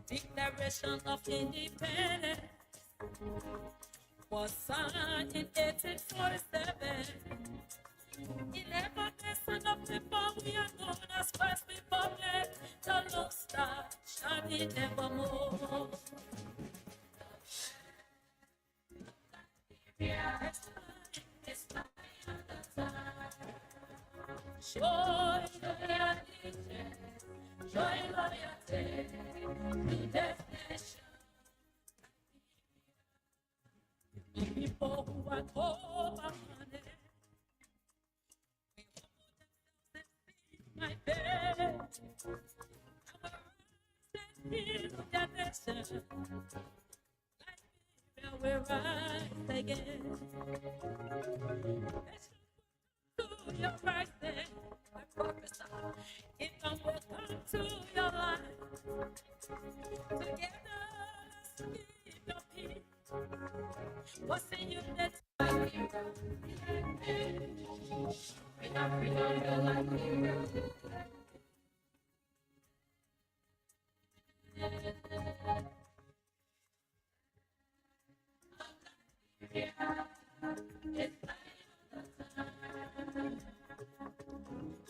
Declaration of Independence was signed in 1847. 11th of November, we are known as First Republic. The Lone Star shining evermore. Joy, allegiance, joy, loyalty to this nation. People who are poor and money, my bed, our nation, like we're right again. To your right there, my purpose, it will come to your life. Together, let's keep your peace. What's in your net?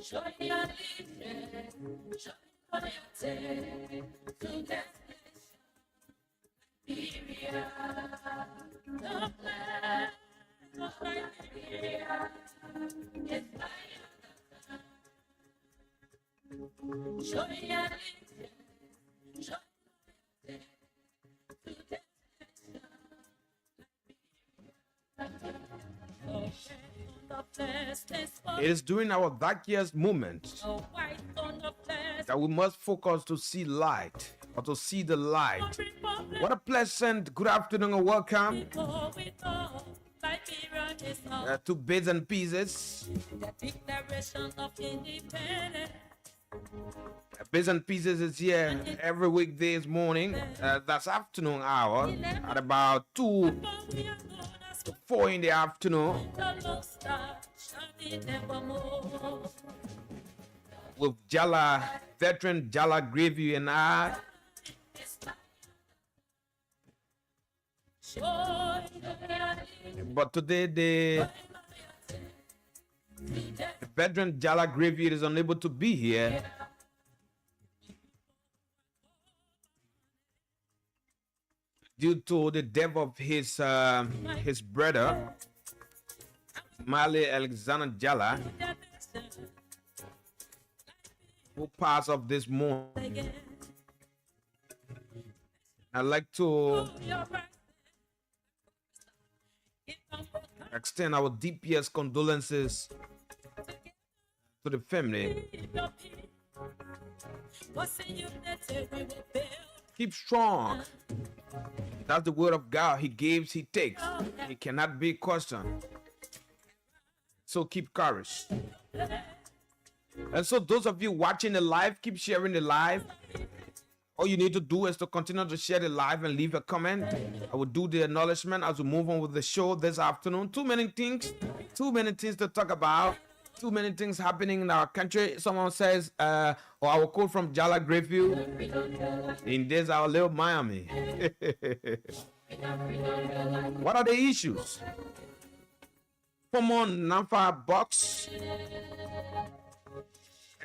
Joy, allegiance, joy, loyalty to this nation. Liberia, the flag of Liberia is flying. Joy, allegiance, joy, loyalty to this It is during our darkest moment that we must focus to see light, or to see the light. What a pleasant good afternoon and welcome to Bits and Pieces. Bits and Pieces is here every weekdays morning, that's afternoon hour, at about 2 to 4 in the afternoon, with veteran Jala Gravy and I. But today the veteran Jala Gravy is unable to be here. Due to the death of his brother, Mali Alexander Jala, who passed off this morning. I'd like to extend our deepest condolences to the family. Keep strong. That's the word of God. He gives, he takes. He cannot be questioned. So keep courage. And so those of you watching the live, keep sharing the live. All you need to do is to continue to share the live and leave a comment. I will do the acknowledgement as we move on with the show this afternoon. Too many things to talk about. Too many things happening in our country. Someone says, or I will quote from Jala Greyfield, in this our little Miami. What are the issues? Former NAFA box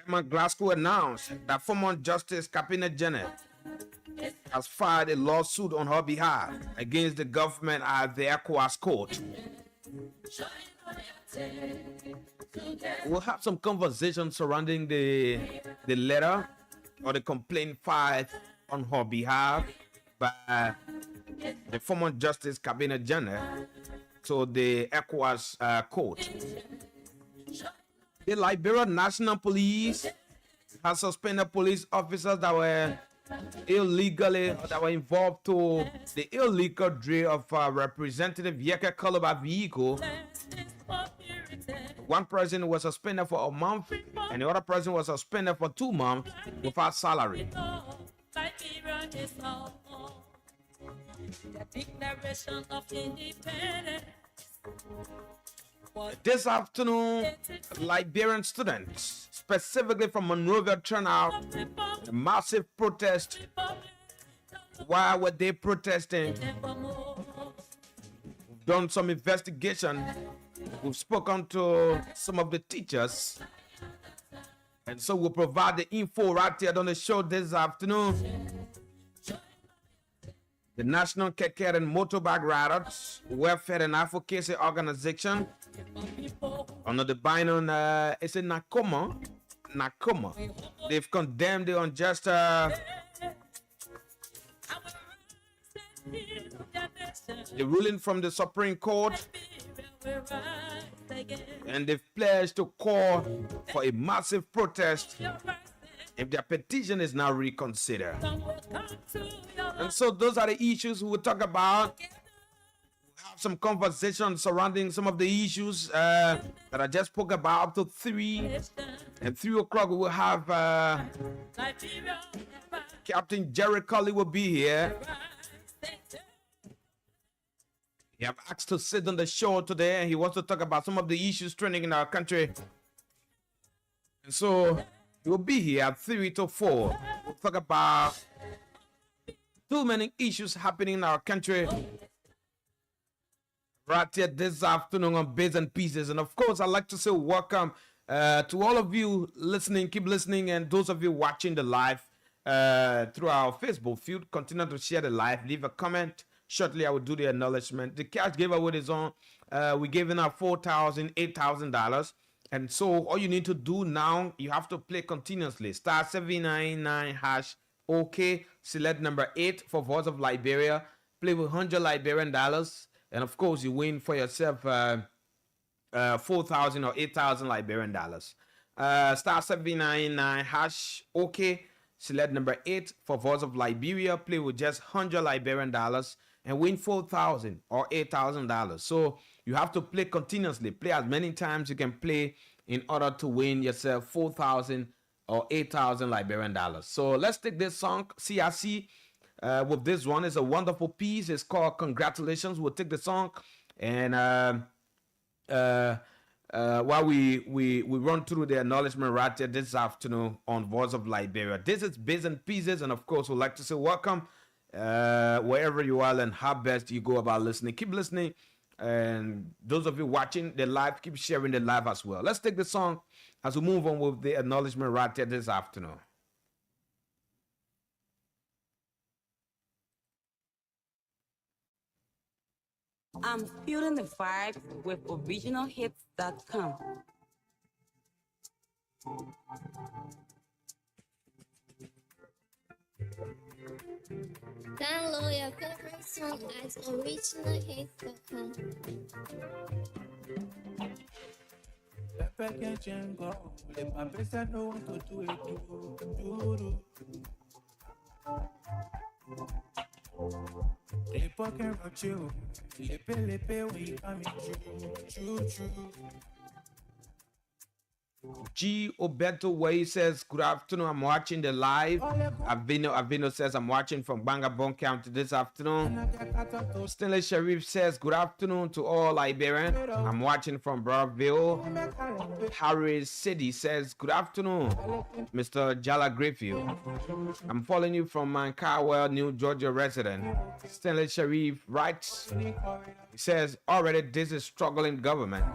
Emma Glasgow announced that former Justice Cabinet Janet has filed a lawsuit on her behalf against the government at the ECOWAS court. We'll have some conversation surrounding the letter or the complaint filed on her behalf by the former Justice Cabinet General to the ECOWAS court. The Liberian National Police has suspended police officers that were involved to the illegal drill of Representative Yeke Kaloba vehicle. One person was suspended for a month and the other person was suspended for 2 months without salary. The Declaration of Independence. This afternoon, Liberian students, specifically from Monrovia, turned out a massive protest. Why were they protesting? We've done some investigation. We've spoken to some of the teachers. And so we'll provide the info right here on the show this afternoon. The National Keke and Motorbike Riders Welfare and Advocacy Organization under the banner, it's in Nakoma. They've condemned the unjust the ruling from the Supreme Court, and they've pledged to call for a massive protest if their petition is now reconsidered. And so those are the issues we'll talk about. We'll have some conversation surrounding some of the issues that I just spoke about up to 3. And 3 o'clock we will have Captain Jerry Colley will be here. He have asked to sit on the show today and he wants to talk about some of the issues trending in our country. And so he will be here at 3 to 4. We'll talk about too many issues happening in our country right here this afternoon on Bits and Pieces. And of course, I'd like to say welcome to all of you listening. Keep listening, and those of you watching the live through our Facebook feed, continue to share the live. Leave a comment. Shortly, I will do the acknowledgement. The cash giveaway is on. We're giving out $4,000, $8,000. And so all you need to do now, you have to play continuously. Star 799 hash. Okay. Select number 8 for Voice of Liberia. Play with $100 Liberian dollars. And of course, you win for yourself 4,000 or 8,000 Liberian dollars. Star 799 hash. Okay. Select number 8 for Voice of Liberia. Play with just $100 Liberian dollars and win 4,000 or 8,000 dollars. So you have to play continuously. Play as many times you can play in order to win yourself 4,000 or 8,000 Liberian dollars. So let's take this song, CRC, with this one. It's a wonderful piece. It's called Congratulations. We'll take the song and while we run through the acknowledgement right here this afternoon on Voice of Liberia. This is Bits and Pieces, and of course we'd like to say welcome wherever you are and how best you go about listening. Keep listening, and those of you watching the live, keep sharing the live as well. Let's take the song as we move on with the acknowledgement right here this afternoon. I'm feeling the vibe with originalhits.com. Download your favorite song at originalhits.com. G. Obeto Way says, good afternoon. I'm watching the live. Avino says, I'm watching from Bangabong County this afternoon. Stanley Sharif says, good afternoon to all Liberian. I'm watching from Brownsville. Harry City says, good afternoon, Mr. Jala Greyfield. I'm following you from Mankawa, New Georgia resident. Stanley Sharif writes, he says, already this is struggling government.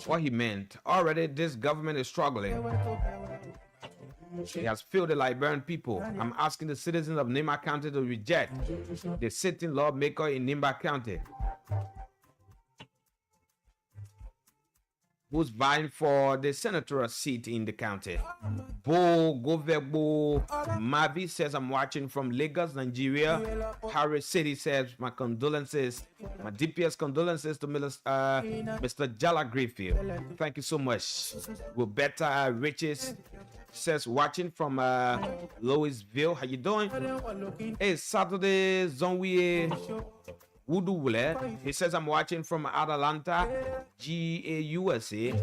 What he meant, already this government is struggling. He has failed the Liberian people. I'm asking the citizens of Nimba County to reject the sitting lawmaker in Nimba County who's vying for the senatorial seat in the county. Bo Govebo Mavi says, I'm watching from Lagos, Nigeria. Harris City says, my condolences, my deepest condolences to Mr. Jala Greenfield. Thank you so much. Roberta Riches says, watching from Louisville. How you doing? Hey, Saturday, Zonwie Wudule. He says, I'm watching from Atlanta, GAUSA.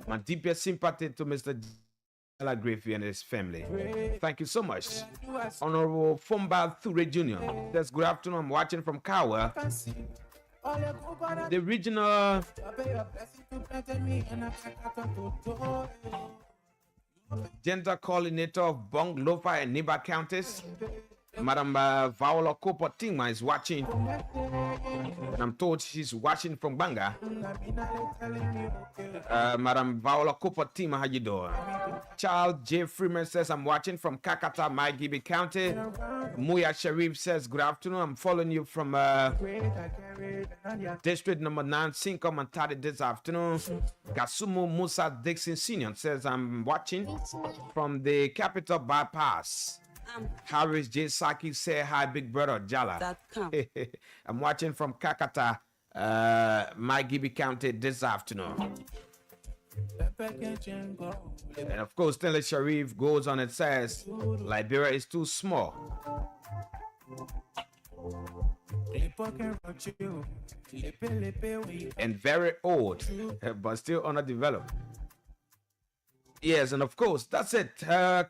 My deepest sympathy to Mr. Jala Griffey and his family. Thank you so much. Honorable Fomba Thure Jr. says, good afternoon. I'm watching from Kawa. The regional gender coordinator of Bong, Lofa, and Niba counties, Madam Viola Kopotima, is watching, and I'm told she's watching from Banga. Madam Viola Kopotima, how you doing? Charles J. Freeman says, I'm watching from Kakata, Maigibi County. Muya Sharif says, good afternoon. I'm following you from District number 9, Cinco Mantadi this afternoon. Kasumu Musa Dixon Sr. says, I'm watching from the Capital Bypass. Harris J. Saki said, hi, big brother Jala. I'm watching from Kakata, Maigibi County this afternoon. And of course, Stanley Sharif goes on and says, Liberia is too small and very old, but still underdeveloped. Yes, and of course, that's it.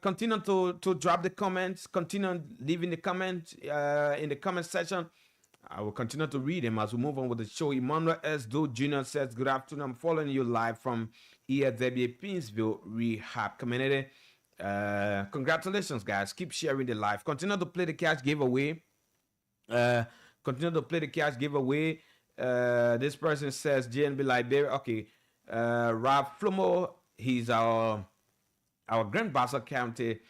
Continue to drop the comments. Continue leaving the comments in the comment section. I will continue to read them as we move on with the show. Emmanuel S. Do Jr. says, good afternoon. I'm following you live from EFW Pinsville Rehab Community. Congratulations, guys. Keep sharing the live. Continue to play the cash giveaway. This person says, JNB Liberia. Okay. Ralph Flomo, he's our Grand Bassa County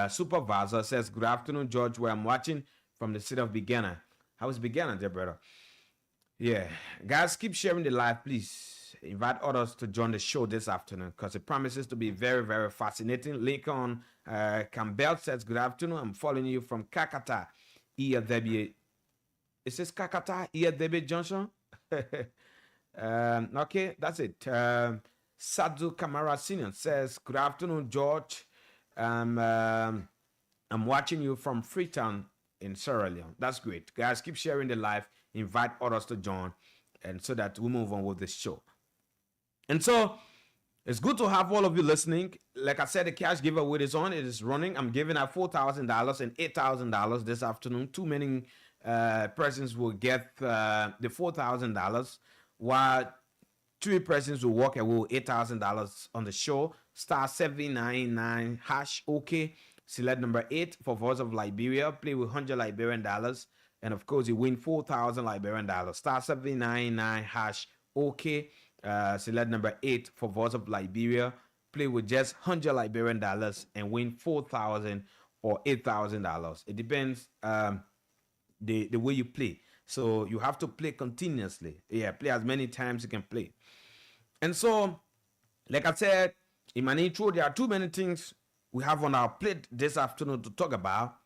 supervisor, says, good afternoon, George, where I'm watching from the city of Beginner. How is Beginner there, brother? Yeah. Guys, keep sharing the live, please. Invite others to join the show this afternoon because it promises to be very, very fascinating. Lincoln Campbell says, good afternoon. I'm following you from Kakata, EFW. Is this Kakata, EFW Junction? Okay, that's it. Sadu Kamara Senior says, good afternoon, George. I'm watching you from Freetown in Sierra Leone. That's great. Guys, keep sharing the live. Invite others to join, and so that we move on with this show. And so it's good to have all of you listening. Like I said, the cash giveaway is on. It is running. I'm giving out $4,000 and $8,000 this afternoon. Too many persons will get the $4,000, while 3 persons will walk away with $8,000 on the show. Star 799 hash OK. Select number 8 for Voice of Liberia. Play with $100 Liberian dollars. And of course, you win 4,000 Liberian dollars. Star 799 hash OK. Select number 8 for Voice of Liberia. Play with just $100 Liberian dollars and win 4,000 or $8,000. It depends the way you play. So you have to play continuously. Yeah, play as many times you can play. And so, like I said in my intro, there are too many things we have on our plate this afternoon to talk about.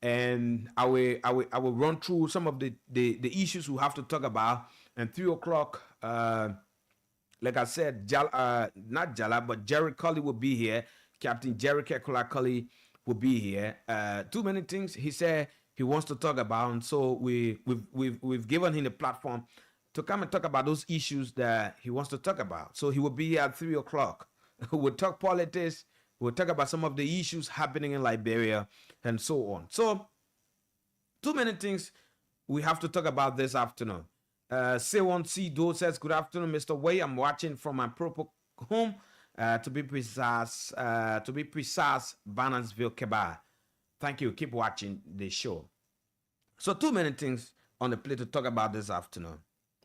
And I will run through some of the issues we have to talk about. And 3 o'clock, like I said, not Jala, but Jerry Cully will be here. Captain Jerry Kekola Cully will be here. Too many things he said he wants to talk about, and so we've given him the platform to come and talk about those issues that he wants to talk about. So he will be here at 3 o'clock. We'll talk politics. We'll talk about some of the issues happening in Liberia and so on. So, too many things we have to talk about this afternoon. Sewon C. Do says, good afternoon, Mr. Way. I'm watching from my proper home, to be precise, Bannersville, Keba. Thank you. Keep watching the show. So, too many things on the plate to talk about this afternoon.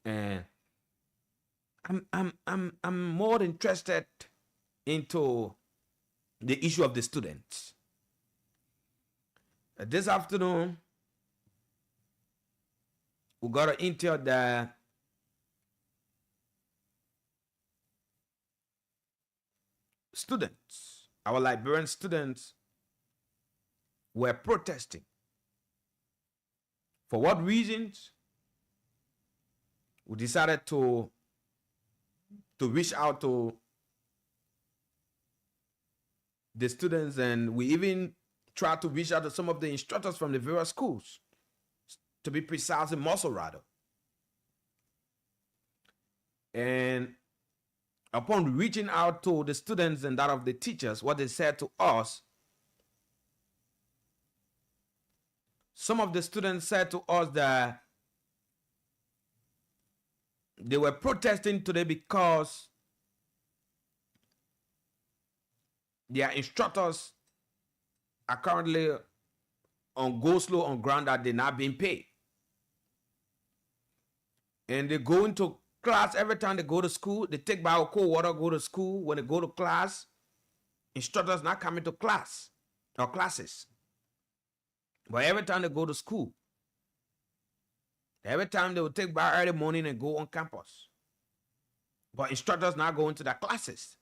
And I'm more interested into the issue of the students. This afternoon, we got to intel that students, our Liberian students, were protesting. For what reasons? We decided to reach out to the students, and we even tried to reach out to some of the instructors from the various schools, to be precise, in Mosorado. And upon reaching out to the students and that of the teachers, what they said to us, some of the students said to us that they were protesting today because their instructors are currently on go slow on ground that they're not being paid. And they go into class every time they go to school. They take bio cold water, go to school. When they go to class, instructors not coming to class or classes. But every time they go to school, every time they will take by early morning and go on campus. But instructors not going to their classes.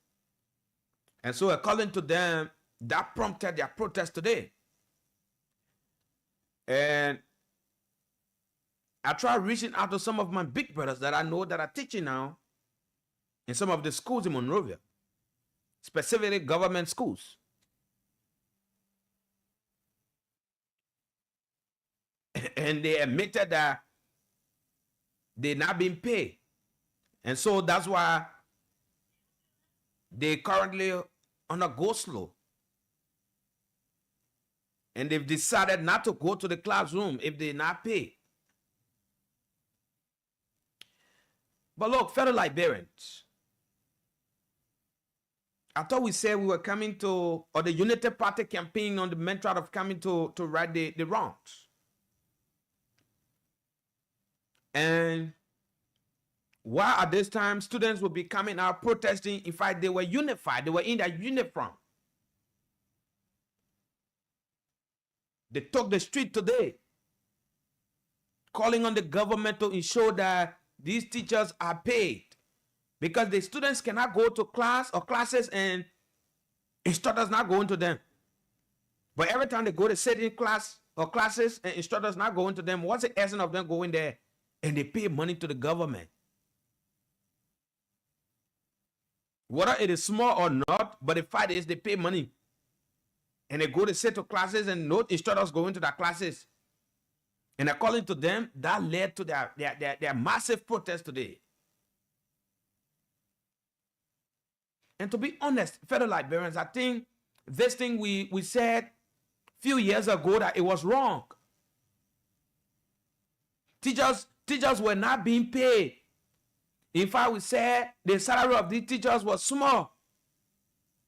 And so according to them, that prompted their protest today. And I tried reaching out to some of my big brothers that I know that are teaching now in some of the schools in Monrovia, specifically government schools. And they admitted that they're not being paid. And so that's why they currently on a go slow. And they've decided not to go to the classroom if they're not paid. But look, fellow Liberians, I thought we said we were coming to, or the United Party campaign on the mantra of coming to right the wrongs. And why at this time students will be coming out protesting? In fact, they were unified. They were in their uniform. They took the street today, calling on the government to ensure that these teachers are paid, because the students cannot go to class or classes and instructors not going to them. But every time they go to sit in class or classes and instructors not going to them, what's the essence of them going there? And they pay money to the government. Whether it is small or not, but the fact is they pay money. And they go to sit to classes and no instructors go into their classes. And according to them, that led to their massive protest today. And to be honest, fellow Liberians, I think this thing we said a few years ago that it was wrong. Teachers were not being paid. In fact, we said the salary of these teachers was small.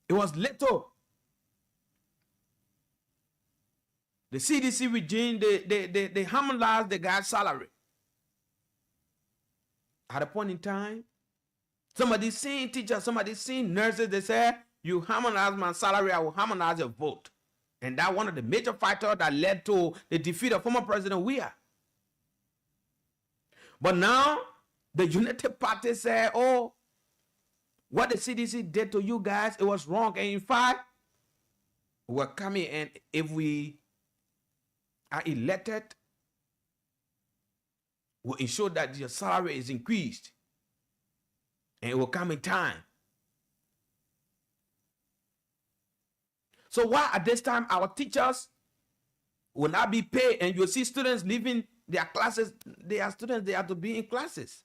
It was little. The CDC regime, they harmonized the guy's salary. At a point in time, some of these same teachers, some of these same nurses, they said, you harmonize my salary, I will harmonize your vote. And that one of the major factors that led to the defeat of former President Weah. But now, the United Party said, oh, what the CDC did to you guys, it was wrong. And in fact, we're coming, and if we are elected, we'll ensure that your salary is increased. And it will come in time. So why at this time our teachers will not be paid, and you'll see students leaving their classes? They are students, they have to be in classes.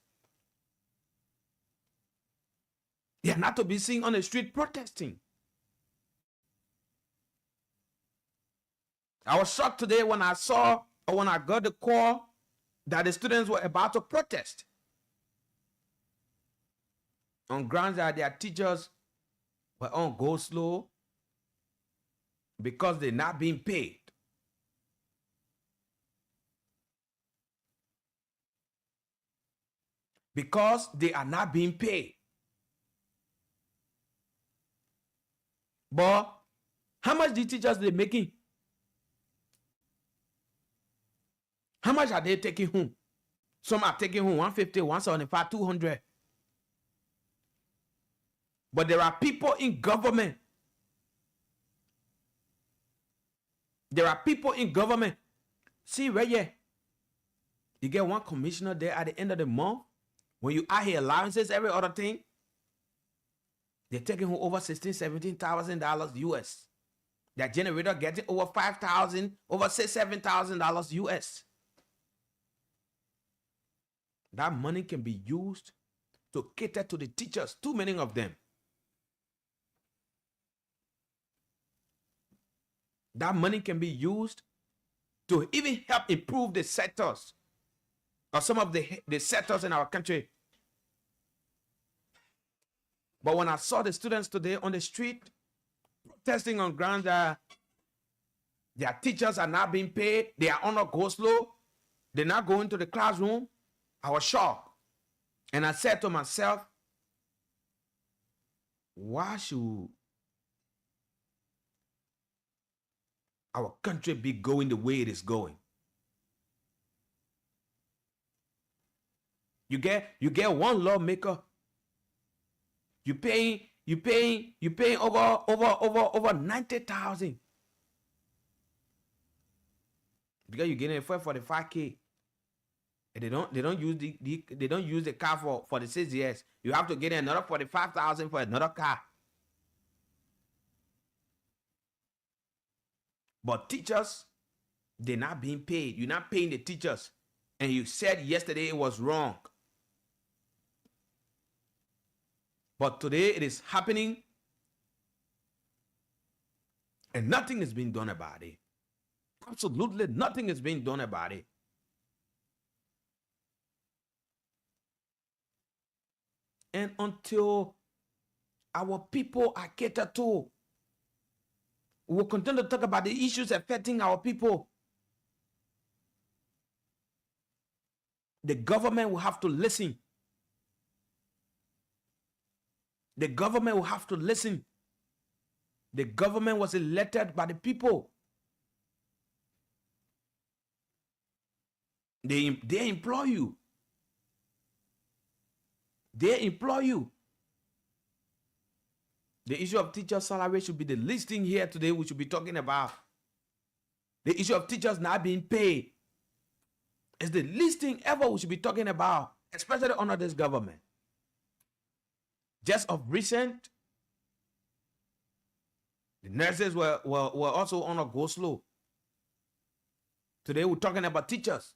They are not to be seen on the street protesting. I was shocked today when I saw, or when I got the call that the students were about to protest on grounds that their teachers were on go slow because they're not being paid. Because they are not being paid. But How much the teachers they making? How much are they taking home? Some are taking home 150, 175, 200. But there are people in government. There are people in government. See right here. You get one commissioner there at the end of the month. When you add his allowances, every other thing, they're taking home over $16,000, $17,000 US. That generator getting over $5,000, over $7,000 US. That money can be used to cater to the teachers, too many of them. That money can be used to even help improve the sectors or some of the sectors in our country. But when I saw the students today on the street protesting on grounds that their teachers are not being paid, they are on a go slow, they're not going to the classroom, I was shocked. And I said to myself, why should our country be going the way it is going? You get one lawmaker, you paying over 90,000 because you're getting it for 45K. And they don't use the car for the 6 years. You have to get another 45,000 for another car. But teachers, they're not being paid. You're not paying the teachers. And you said yesterday it was wrong. But today it is happening. And nothing is being done about it. Absolutely nothing is being done about it. And until our people are catered to, we will continue to talk about the issues affecting our people. The government will have to listen. The government will have to listen. The government was elected by the people. They employ you. They employ you. The issue of teacher salary should be the least thing here today we should be talking about. The issue of teachers not being paid is the least thing ever we should be talking about, especially under this government. Just of recent, the nurses were also on a go slow. Today we're talking about teachers.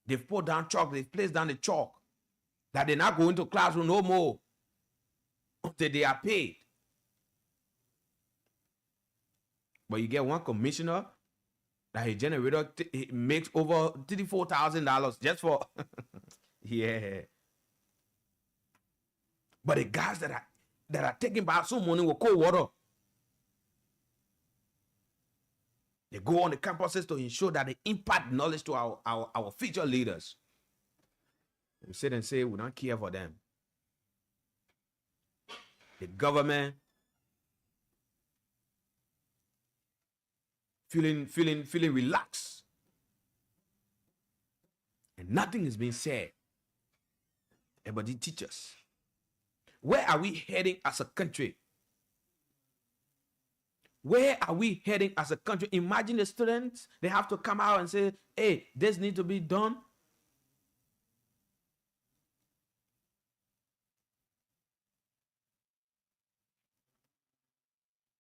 They've put down chalk, they've placed down the chalk that they're not going to classroom no more until they are paid. But you get one commissioner that his generator makes over $34,000 just for yeah. But the guys that are taking back some money with cold water, they go on the campuses to ensure that they impart knowledge to our future leaders. We sit and say we don't care for them. The government feeling relaxed, and nothing is being said about the teachers. Where are we heading as a country? Where are we heading as a country? Imagine the students, they have to come out and say, hey, this needs to be done.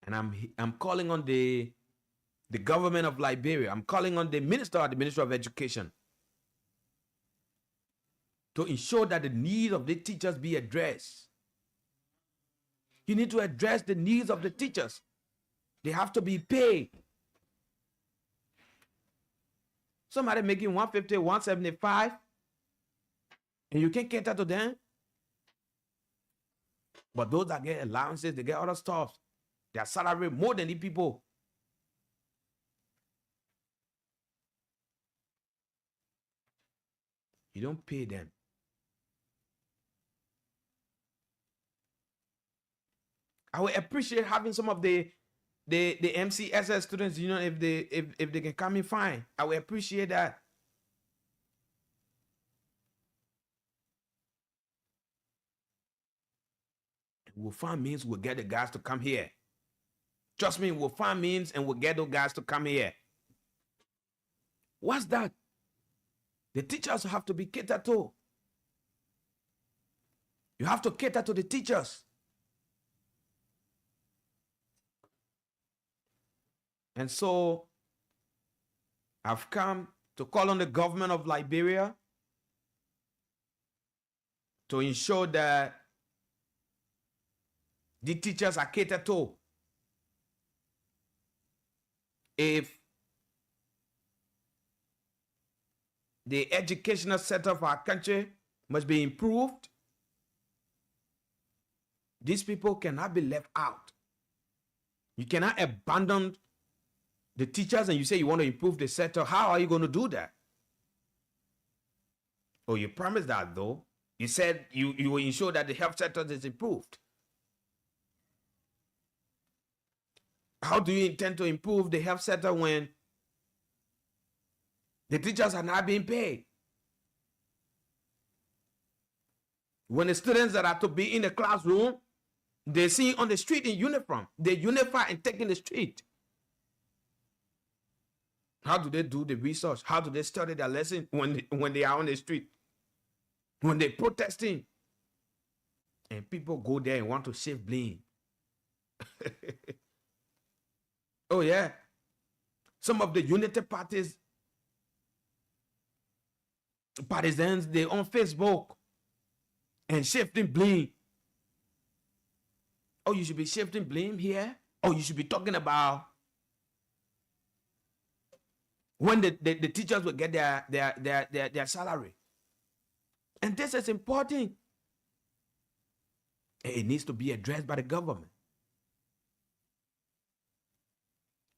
And I'm calling on the government of Liberia. I'm calling on the Minister of Education to ensure that the needs of the teachers be addressed. You need to address the needs of the teachers. They have to be paid. Somebody making 150, 175, and you can't cater to them. But those that get allowances, they get other stuff. Their salary more than the people. You don't pay them. I would appreciate having some of the MCSS students, you know, if they can come in fine. I would appreciate that. We'll find means, we'll get the guys to come here. Trust me, we'll find means and we'll get those guys to come here. What's that? The teachers have to be catered to. You have to cater to the teachers. And so I've come to call on the government of Liberia to ensure that the teachers are catered to. If the educational setup of our country must be improved, these people cannot be left out. You cannot abandon the teachers and you say you want to improve the sector. How are you going to do that? Oh, you promised that though. You said you will ensure that the health sector is improved. How do you intend to improve the health sector when the teachers are not being paid? When the students that are to be in the classroom, they see on the street in uniform, they unify and take in the street. How do they do the research? How do they study their lesson when they are on the street? When they're protesting? And people go there and want to save blame. Oh yeah. Some of the unity partisans, they on Facebook and shifting blame. Oh, you should be shifting blame here? Oh, you should be talking about when the teachers will get their salary. And this is important. It needs to be addressed by the government.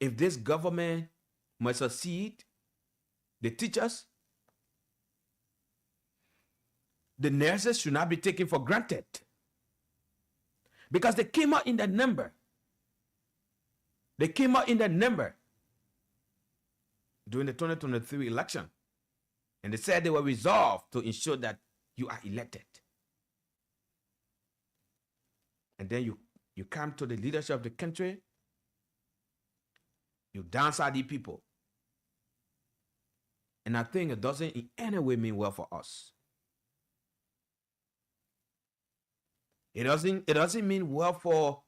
If this government must succeed, the teachers, the nurses should not be taken for granted. Because they came out in that number. They came out in that number during the 2023 election. And they said they were resolved to ensure that you are elected. And then you come to the leadership of the country, you dance at the people. And I think it doesn't in any way mean well for us. It doesn't mean well for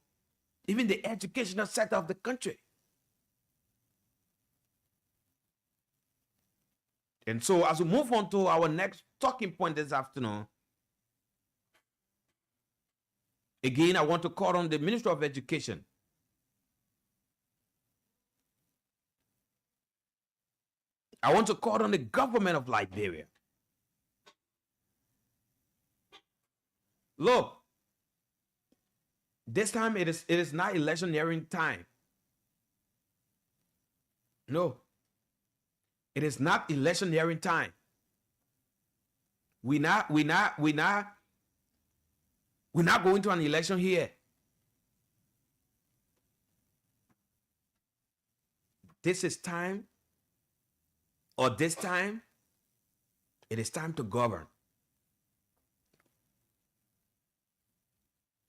even the educational sector of the country. And so as we move on to our next talking point this afternoon, again, I want to call on the Ministry of Education. I want to call on the government of Liberia. Look, this time it is not electioneering time. No. It is not electioneering time. We're not going to an election here. This is time, or this time, it is time to govern.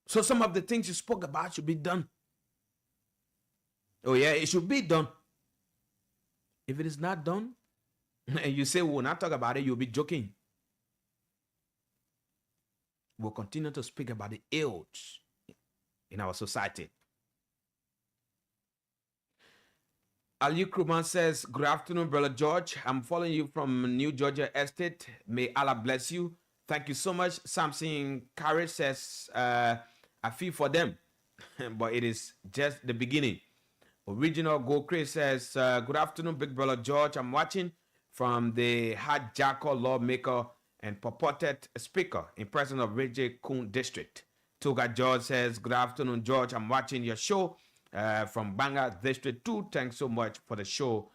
So some of the things you spoke about should be done. Oh yeah, it should be done. If it is not done, and you say we will not talk about it, you'll be joking. We'll continue to speak about the ills in our society. Ali Kruman says, good afternoon, Brother George. I'm following you from New Georgia Estate. May Allah bless you. Thank you so much. Samson Carrot says, I feel for them, but it is just the beginning. Original Go Chris says, good afternoon, Big Brother George. I'm watching from the Hard Jackal lawmaker and purported speaker in presence of Reggie Kun District. Toga George says, good afternoon, George. I'm watching your show from Banga District 2. Thanks so much for the show.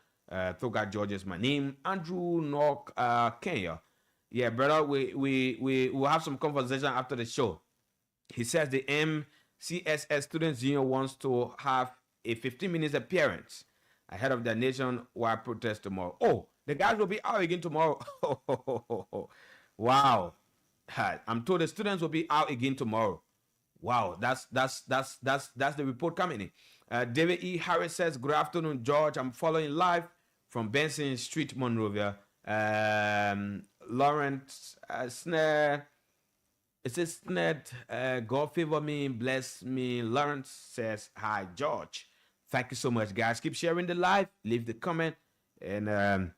Toga George is my name. Andrew Nork, Kenya. Yeah, brother, we will have some conversation after the show. He says the aim CSS Students Union wants to have a 15 minutes appearance ahead of the nationwide protest tomorrow. Oh, the guys will be out again tomorrow. Wow. I'm told the students will be out again tomorrow. Wow, that's the report coming in. David E. Harris says, "Good afternoon, George. I'm following live from Benson Street, Monrovia." Lawrence Snare. It says, "Sned, God favor me, bless me." Lawrence says, "Hi, George." Thank you so much, guys. Keep sharing the live, leave the comment, and I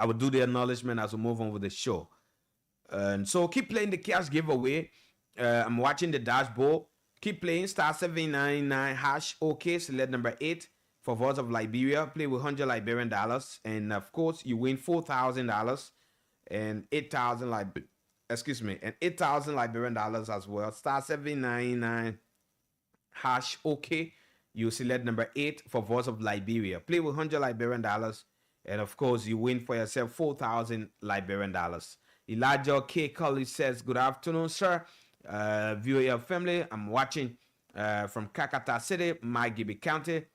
will do the acknowledgement as we move on with the show. And so keep playing the cash giveaway. I'm watching the dashboard. Keep playing *799# OK. Select number 8 for Voice of Liberia. Play with 100 Liberian dollars, and of course you win $4,000 and 8,000 and 8,000 Liberian dollars as well. *799# OK. You select number 8 for Voice of Liberia. Play with 100 Liberian dollars, and of course you win for yourself 4,000 Liberian dollars. Elijah K. Cully says, "Good afternoon, sir. VOL family. I'm watching from Kakata City, Magibby County."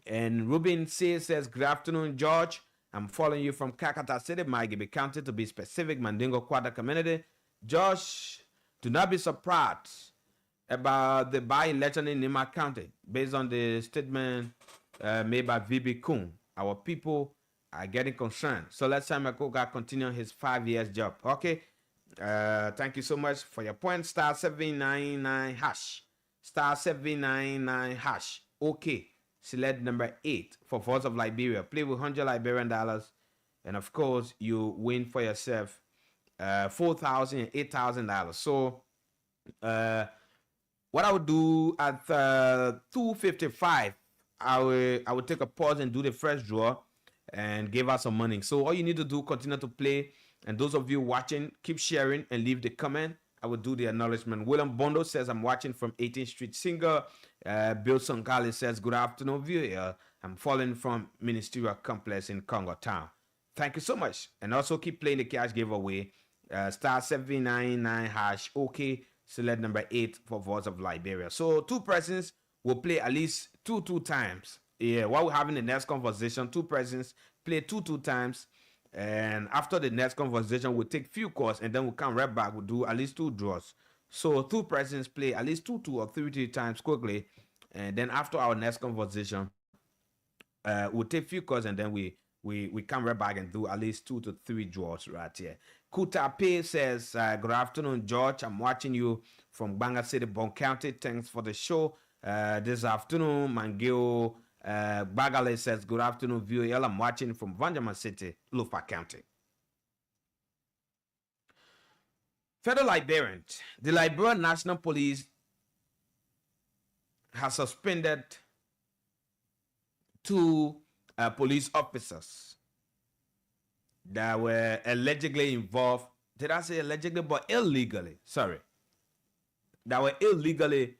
And Ruben C. says, "Good afternoon, George. I'm following you from Kakata City, Magibby County, to be specific, Mandingo Quadra community. Josh, do not be surprised about the by-election in Nima County based on the statement made by VB Kuhn. Our people are getting concerned. So let's say Makoga continue his 5 years job." Okay. Thank you so much for your point. *799#. *799#. Okay. Select number 8 for Voice of Liberia. Play with 100 Liberian dollars, and of course you win for yourself $4,000 and $8,000. So what I would do at 2:55, I would take a pause and do the first draw and give us some money. So all you need to do, continue to play, and those of you watching, keep sharing and leave the comment. I will do the acknowledgement. William Bondo says, "I'm watching from 18th Street Singer." Bill Sankali says, "Good afternoon, viewer. I'm following from Ministerial Complex in Congo Town." Thank you so much. And also keep playing the cash giveaway. *799# OK. Select number 8 for Voice of Liberia. So 2 persons will play at least two times. Yeah, while we're having the next conversation, 2 persons play two times. And after the next conversation, we'll take few calls, and then we'll come right back. We'll do at least 2 draws. So 2 persons play at least two or three times quickly. And then after our next conversation, we'll take few calls, and then we come right back and do at least 2 to 3 draws right here. Kutape says, "Good afternoon, George. I'm watching you from Banga City, Bon County. Thanks for the show this afternoon." Mangeo Bagale says, "Good afternoon, VOL. I'm watching from Vanjaman City, Lufa County." Federal Liberians. The Liberian National Police has suspended 2 police officers that were allegedly involved. Did I say allegedly? But illegally. Sorry. That were illegally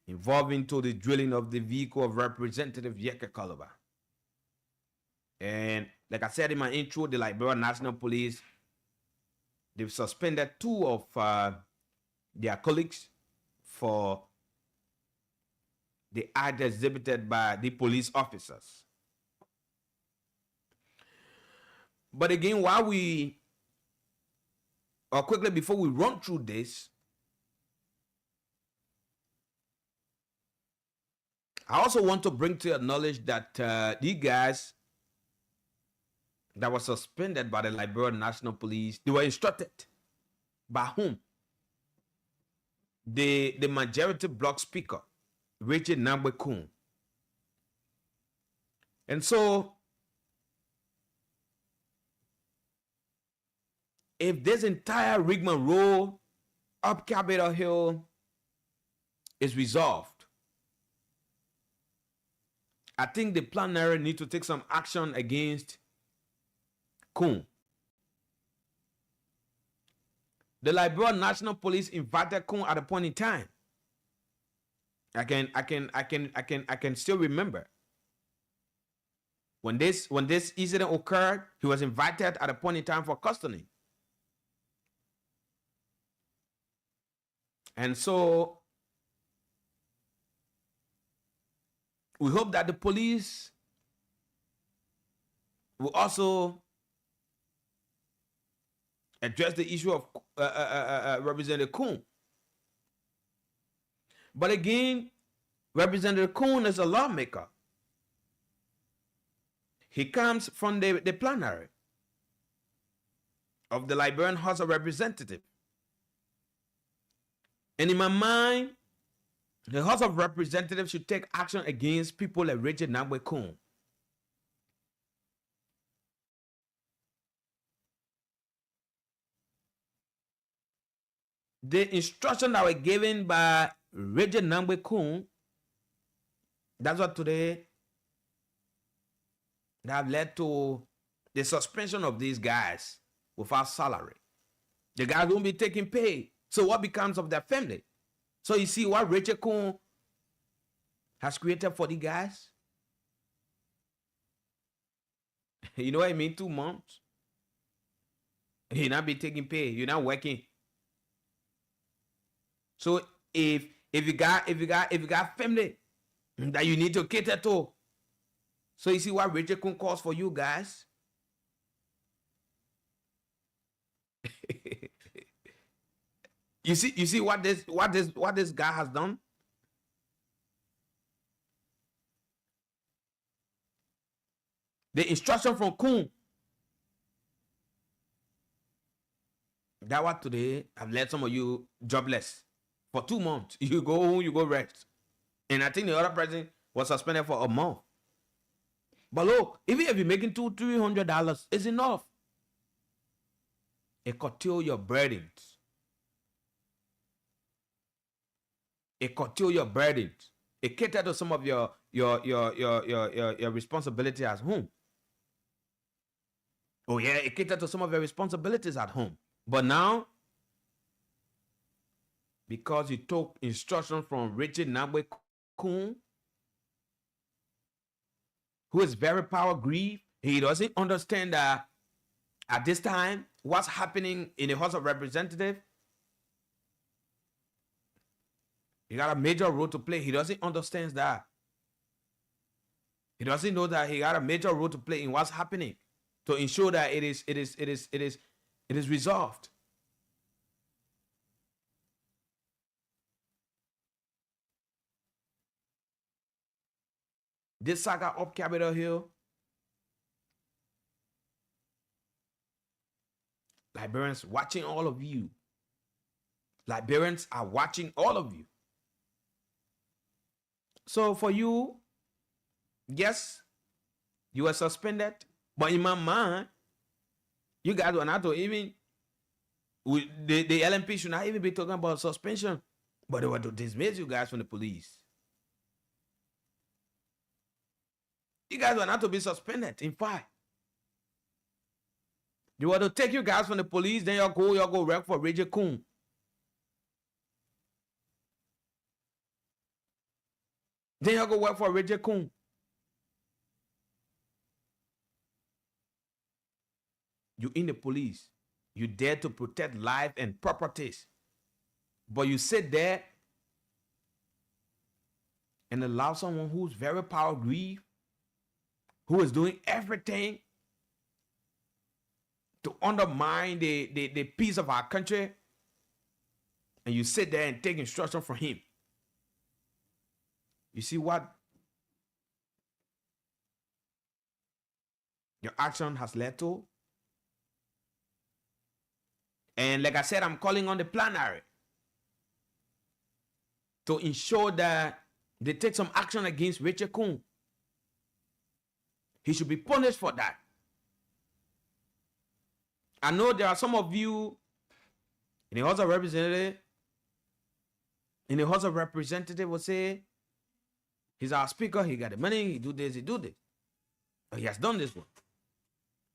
involved into the drilling of the vehicle of Representative Yeke Koloba. And like I said in my intro, the Liberia National Police, they've suspended 2 of their colleagues for the act exhibited by the police officers. But again, quickly before we run through this, I also want to bring to your knowledge that these guys that were suspended by the Liberian National Police, they were instructed by whom? The majority bloc speaker, Richard Nambwe Kun. And so, if this entire rigmarole up Capitol Hill is resolved, I think the plenary need to take some action against Kun. The Liberian National Police invited Kun at a point in time. I can still remember when this incident occurred. He was invited at a point in time for custody. And so we hope that the police will also address the issue of Representative Kuhn. But again, Representative Kuhn is a lawmaker. He comes from the plenary of the Liberian House of Representatives. And in my mind, the House of Representatives should take action against people like Richard Nambwe Kuhn. The instructions that were given by Richard Nambwe Kuhn, that's what today that have led to the suspension of these guys without salary. The guys won't be taking pay. So what becomes of their family? So you see what Richard Kuhn has created for the guys? You know what I mean? 2 months. You're not be taking pay. You're not working. So if you got family that you need to cater to, so you see what Richard Kuhn calls for you guys? You see what this guy has done? The instruction from Kuhn that what today have led some of you jobless for 2 months. You go home, you go rest. And I think the other person was suspended for a month. But look, even if you're making $200-300, it's enough. It curtail your burdens. It curtail your burdens. It cater to some of your responsibility at home. Oh yeah, it cater to some of your responsibilities at home. But now, because you took instruction from Richard Nambwe Kuhn, who is very power grieved, he doesn't understand that at this time, what's happening in the House of Representatives, he got a major role to play. He doesn't understand that. He doesn't know that he got a major role to play in what's happening to ensure that it is resolved. This saga up Capitol Hill, Liberians watching all of you. Liberians are watching all of you. So for you, yes, you were suspended, but in my mind, you guys were not to even, the LMP should not even be talking about suspension, but they were to dismiss you guys from the police. You guys were not to be suspended. In fact, you were to take you guys from the police, then you go work for Richard Kuhn. Then you go work for Richard Kuhn. You in the police. You dare to protect life and properties. But you sit there and allow someone who's very power grieved, who is doing everything to undermine the peace of our country, and you sit there and take instruction from him. You see what your action has led to? And like I said, I'm calling on the plenary to ensure that they take some action against Richard Kuhn. He should be punished for that. I know there are some of you in the House of Representatives, will say, he's our speaker, he got the money, he do this, Or he has done this one.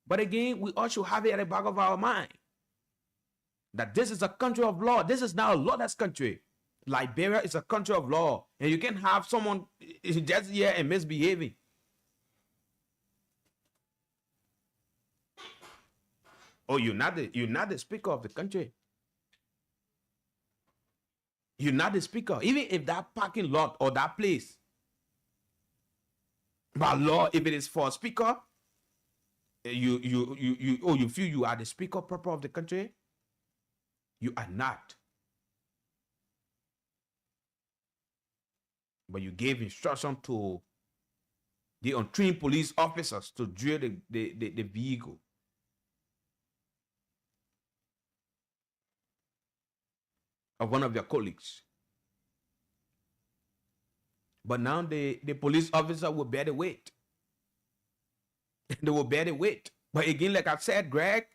But again, we all should have it at the back of our mind that this is a country of law. This is now a lawless country. Liberia is a country of law. And you can't have someone just here and misbehaving. Oh, you're not the speaker of the country. You're not the speaker. Even if that parking lot or that place By law, if it is for a speaker, you feel you are the speaker proper of the country. You are not. But you gave instruction to the untrained police officers to drill the vehicle. Of one of your colleagues. But now the police officer will bear the weight. They will bear the weight. But again, like I said, Greg,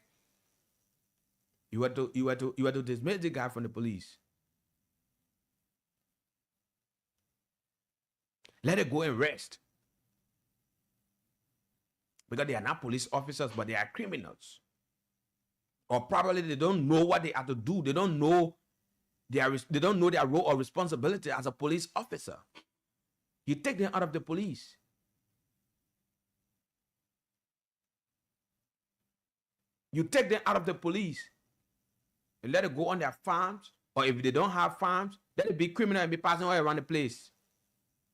you had to dismiss the guy from the police. Let it go and rest. Because they are not police officers, but they are criminals. Or probably they don't know what they have to do. They don't know their role or responsibility as a police officer. You take them out of the police. You take them out of the police and let it go on their farms, or if they don't have farms, let it be criminal and be passing all around the place.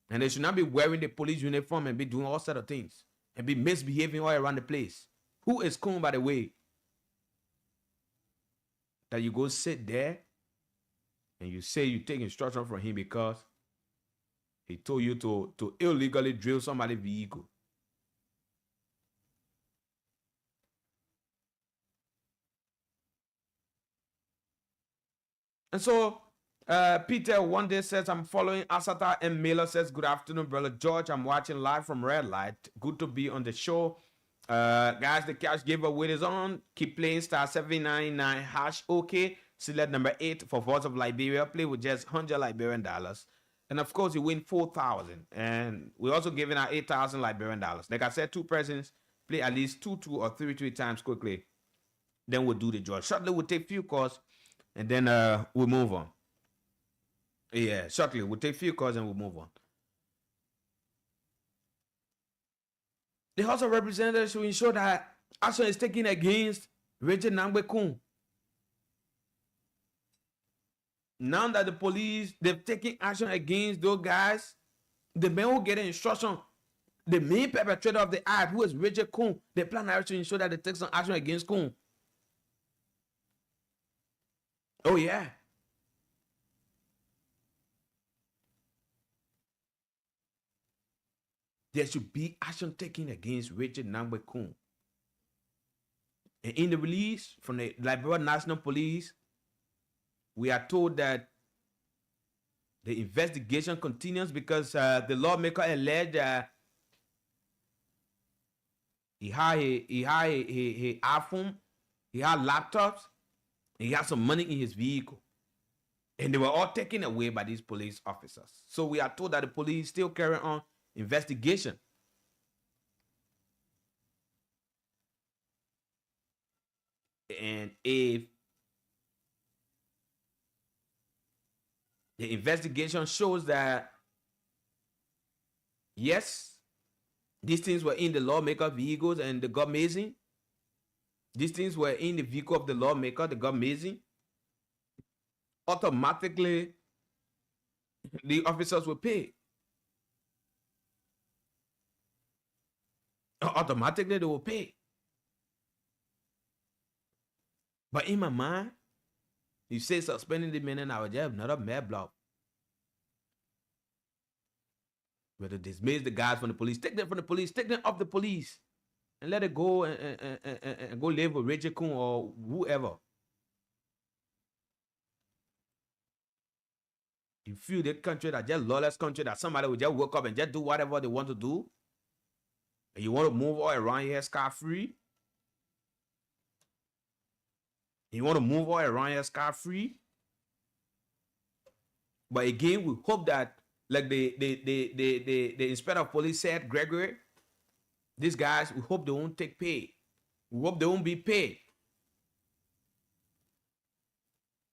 And they should not be wearing the police uniform and be doing all sorts of things and be misbehaving all around the place. Who is cool, by the way, that you go sit there and you say you take instruction from him because he told you to illegally drill somebody's vehicle? And so Peter one day says, I'm following Asata, and Miller says, good afternoon, Brother George. I'm watching live from Red Light. Good to be on the show. Guys, the cash giveaway is on. Keep playing *799 hash OK. Select number 8 for Voice of Liberia. Play with just $100 Liberian dollars. And of course, you win 4,000. And we're also giving out 8,000 Liberian dollars. Like I said, 2 persons play at least 2 or 3 times quickly. Then we'll do the draw. Shortly, we'll take few calls. And then we'll move on. Yeah, shortly. We'll take few calls and we'll move on. The House of Representatives will ensure that action is taken against Richard Nangbe-Kun. Now that the police, they've taken action against those guys, the men who get an instruction, the main perpetrator of the act, who is Richard Kun, they plan to ensure that they take some action against Kun. Oh, yeah. There should be action taken against Richard Nangbe-Kun. And in the release from the Liberia National Police, we are told that the investigation continues because the lawmaker alleged he had iPhone, he had laptops, he had some money in his vehicle. And they were all taken away by these police officers. So we are told that the police still carry on investigation. And if the investigation shows that, yes, these things were in the lawmaker vehicles and the got missing, these things were in the vehicle of the lawmaker, they got missing, automatically the officers will pay. Automatically they will pay. But in my mind, you say suspending the men in our job, not a mad block. Whether dismiss the guys from the police, take them from the police, take them off the police, and let it go and go live with Richard Kun or whoever. You feel the country that just lawless country that somebody will just wake up and just do whatever they want to do, and you want to move all around here scot-free. You want to move all around here scot-free. But again, we hope that, like the inspector of police said, Gregory, these guys, we hope they won't take pay. We hope they won't be paid.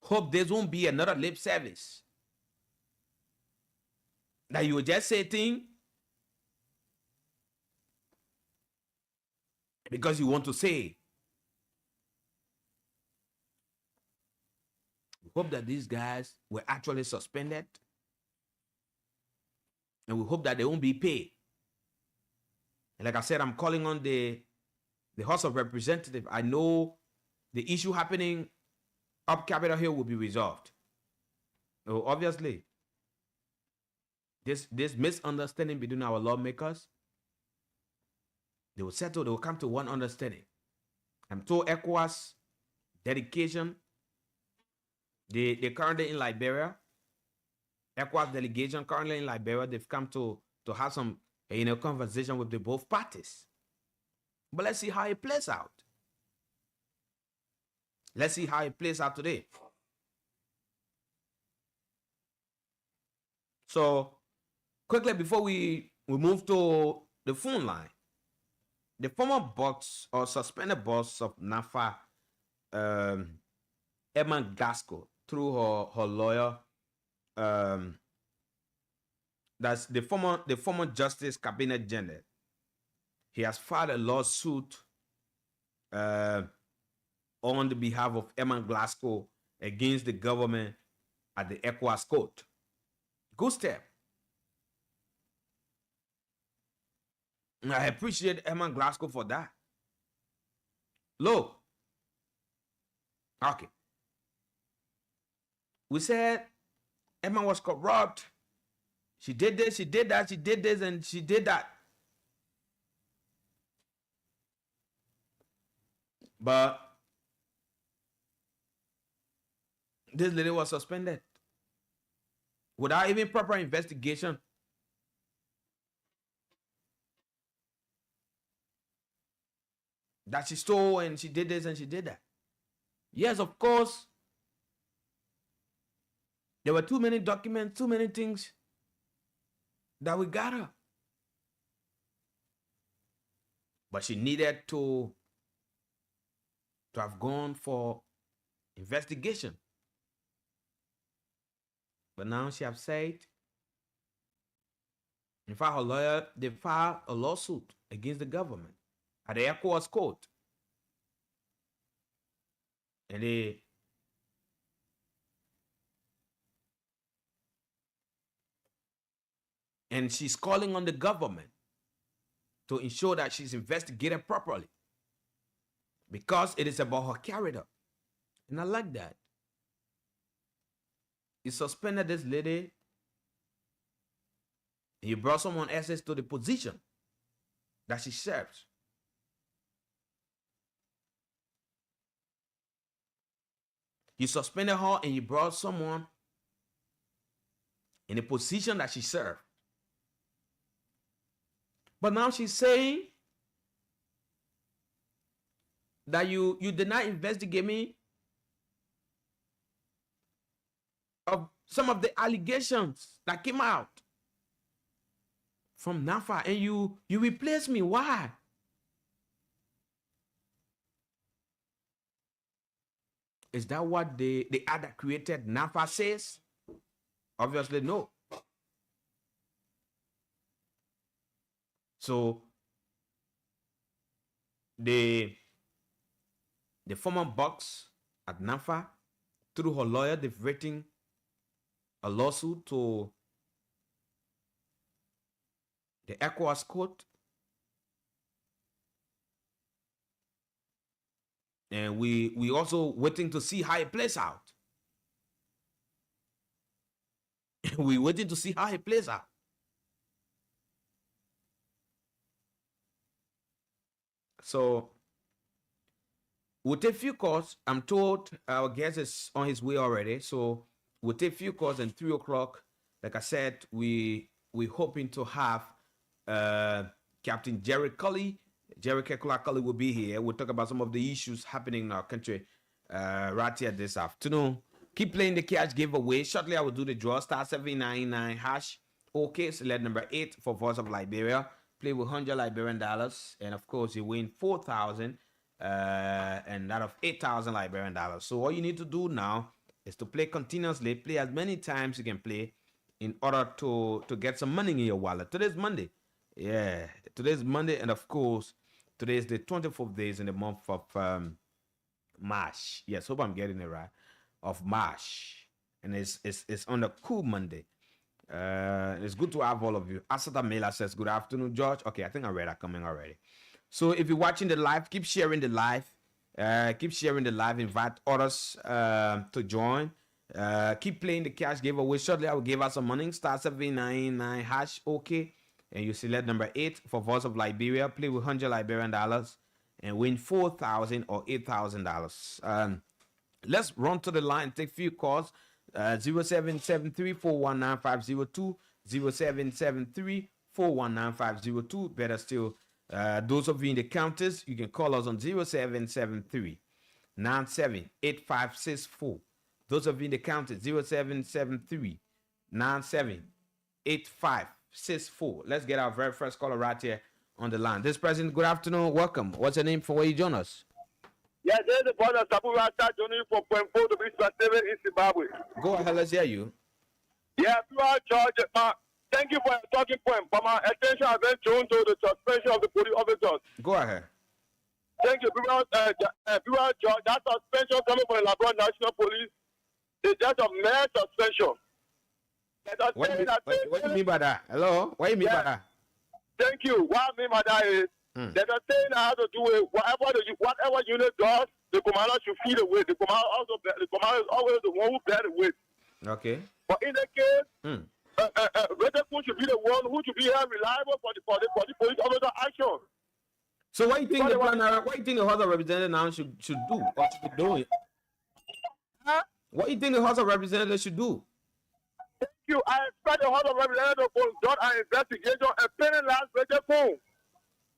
Hope there won't be another lip service. That you will just say things because you want to say. We hope that these guys were actually suspended. And we hope that they won't be paid. And like I said, I'm calling on the House of Representatives. I know the issue happening up Capitol Hill will be resolved. So obviously, this misunderstanding between our lawmakers, they will settle, they will come to one understanding. I'm told ECOWAS dedication, they currently in Liberia. ECOWAS delegation currently in Liberia, they've come to have some conversation with the both parties. But let's see how it plays out. Let's see how it plays out today. So quickly before we move to the phone line, the former boss or suspended boss of NAFA, Emma Gasco, through her lawyer, that's the former Justice Cabinet General. He has filed a lawsuit on the behalf of Emma Glasgow against the government at the ECOWAS court. Good step. I appreciate Emma Glasgow for that. Look. Okay. We said Emma was corrupt. She did this, she did that, she did this, and she did that. But this lady was suspended without even proper investigation. That she stole and she did this and she did that. Yes, of course. There were too many documents, too many things that we got her. But she needed to have gone for investigation. But now she have said, in fact, her lawyer, they filed a lawsuit against the government at the ECOWAS court. And she's calling on the government to ensure that she's investigated properly, because it is about her character. And I like that. You suspended this lady, and you brought someone else to the position that she serves. You suspended her and you brought someone in a position that she served. But now she's saying that you did not investigate me of some of the allegations that came out from NAFA, and you replaced me. Why? Is that what the ad that created NAFA says? Obviously, no. So the former boss at NAFA, through her lawyer, they've written a lawsuit to the ECOWAS court, and we also waiting to see how it plays out. We waiting to see how it plays out. So we'll take a few calls. I'm told our guest is on his way already. So we'll take a few calls, and 3 o'clock, like I said, we're hoping to have Captain Jerry Cully. Jerry Kekula Cully will be here. We'll talk about some of the issues happening in our country right here this afternoon. Keep playing the cash giveaway. Shortly, I will do the draw. Star 799 hash. Okay, select number 8 for Voice of Liberia. Play with $100 Liberian dollars, and of course you win 4,000 and that of 8,000 Liberian dollars. So all you need to do now is to play continuously. Play as many times you can play in order to get some money in your wallet. Today's Monday. Yeah, today's Monday, and of course today is the 24th days in the month of March. Yes, hope I'm getting it right. Of March, and it's on a cool Monday. It's good to have all of you. Asata Mela says, good afternoon, George. Okay, I think I read that coming already. So if you're watching the live, keep sharing the live. Keep sharing the live. Invite others to join. Keep playing the cash giveaway. Shortly, I will give us some money. Star 799 hash. Okay. And you select number 8 for Voice of Liberia. Play with 100 Liberian dollars and win $4,000 or $8,000. Let's run to the line. Take few calls. 0773-419-502. 0773-419-502. Better still, those of you in the counters, you can call us on 0773-978564. Those of you in the counters, 0773-978564. Let's get our very first caller right here on the line. This person, good afternoon, welcome. What's your name, from where you join us? Yeah, there's the brother Sabura joining from Point 4 to be specific in Zimbabwe. Go ahead, let's hear you. Yeah, throughout George, thank you for your talking point. But my attention has been drawn to the suspension of the police officers. Go ahead. Thank you, throughout George. That suspension coming from the Liberia National Police is just a mere suspension. What do you mean by that? Hello? What do you mean by that? Thank you. What I mean by that is, there's a thing that has to do with whatever unit does, the commander should feed the weight. The commander is always the one who bears the weight. Okay. But in the case, Rederpool should be the one who should be here reliable for the police officer action. So what do you think the House of Representatives now should do or should be doing? Huh? What do you think the House of Representatives should do? Thank you. I expect the House of Representatives to conduct an investigation and penalize Rederpool.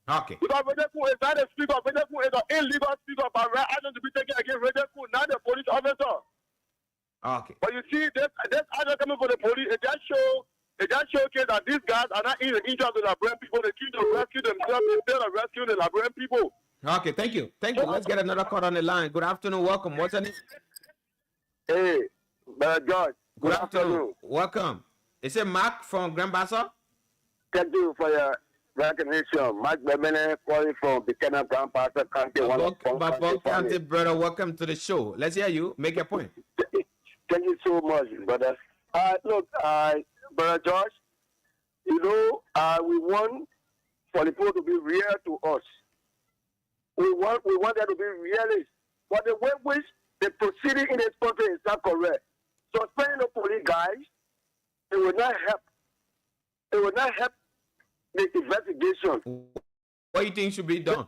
Okay. Because Rederpool is not a speaker. Rederpool is an illegal speaker, but right action to be taken against Rederpool, not the police officer. Okay. But you see, this action coming from the police, it just showcase that these guys are not in the interest of the Liberian people. They keep to rescue themselves instead of rescuing the Liberian people. Okay, thank you. Thank you. Let's get another call on the line. Good afternoon. Welcome. What's your name? Hey, Brother George. Good afternoon. Welcome. Is it Mark from Grand Bassa? Thank you for your recognition. Mark Bemene calling from Buchanan, Grand Bassa County. Babok County, brother. Welcome to the show. Let's hear you. Make your point. Thank you so much, brother. Look, Brother George, you know, we want for the people to be real to us. We want them to be realist. But the way which the proceeding in this country is not correct. Suspending the police guys, it will not help. It will not help the investigation. What do you think should be done?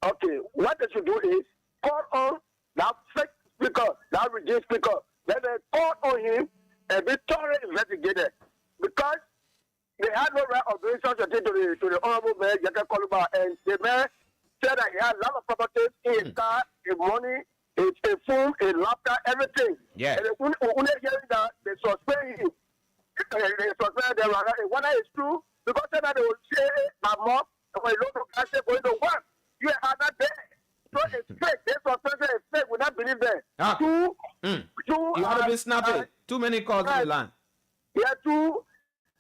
Okay, what they should do is call on that fake speaker, that regime speaker. Let them call on him and be thoroughly investigated. Because they had no right of doing such a thing to the Honorable Mayor, Jacob Koluba, and the mayor said that he had a lot of properties in his car, his money, his phone, his laptop, everything. Yeah. And when they hearing that, they suspend him. They suspend them. Whether it's true, because then they will say, my mom, when you look at the going to work, you are not there. So it's fake. This suspension is fake. We don't believe that. You have to be snappy. Too many calls on the line. Yeah,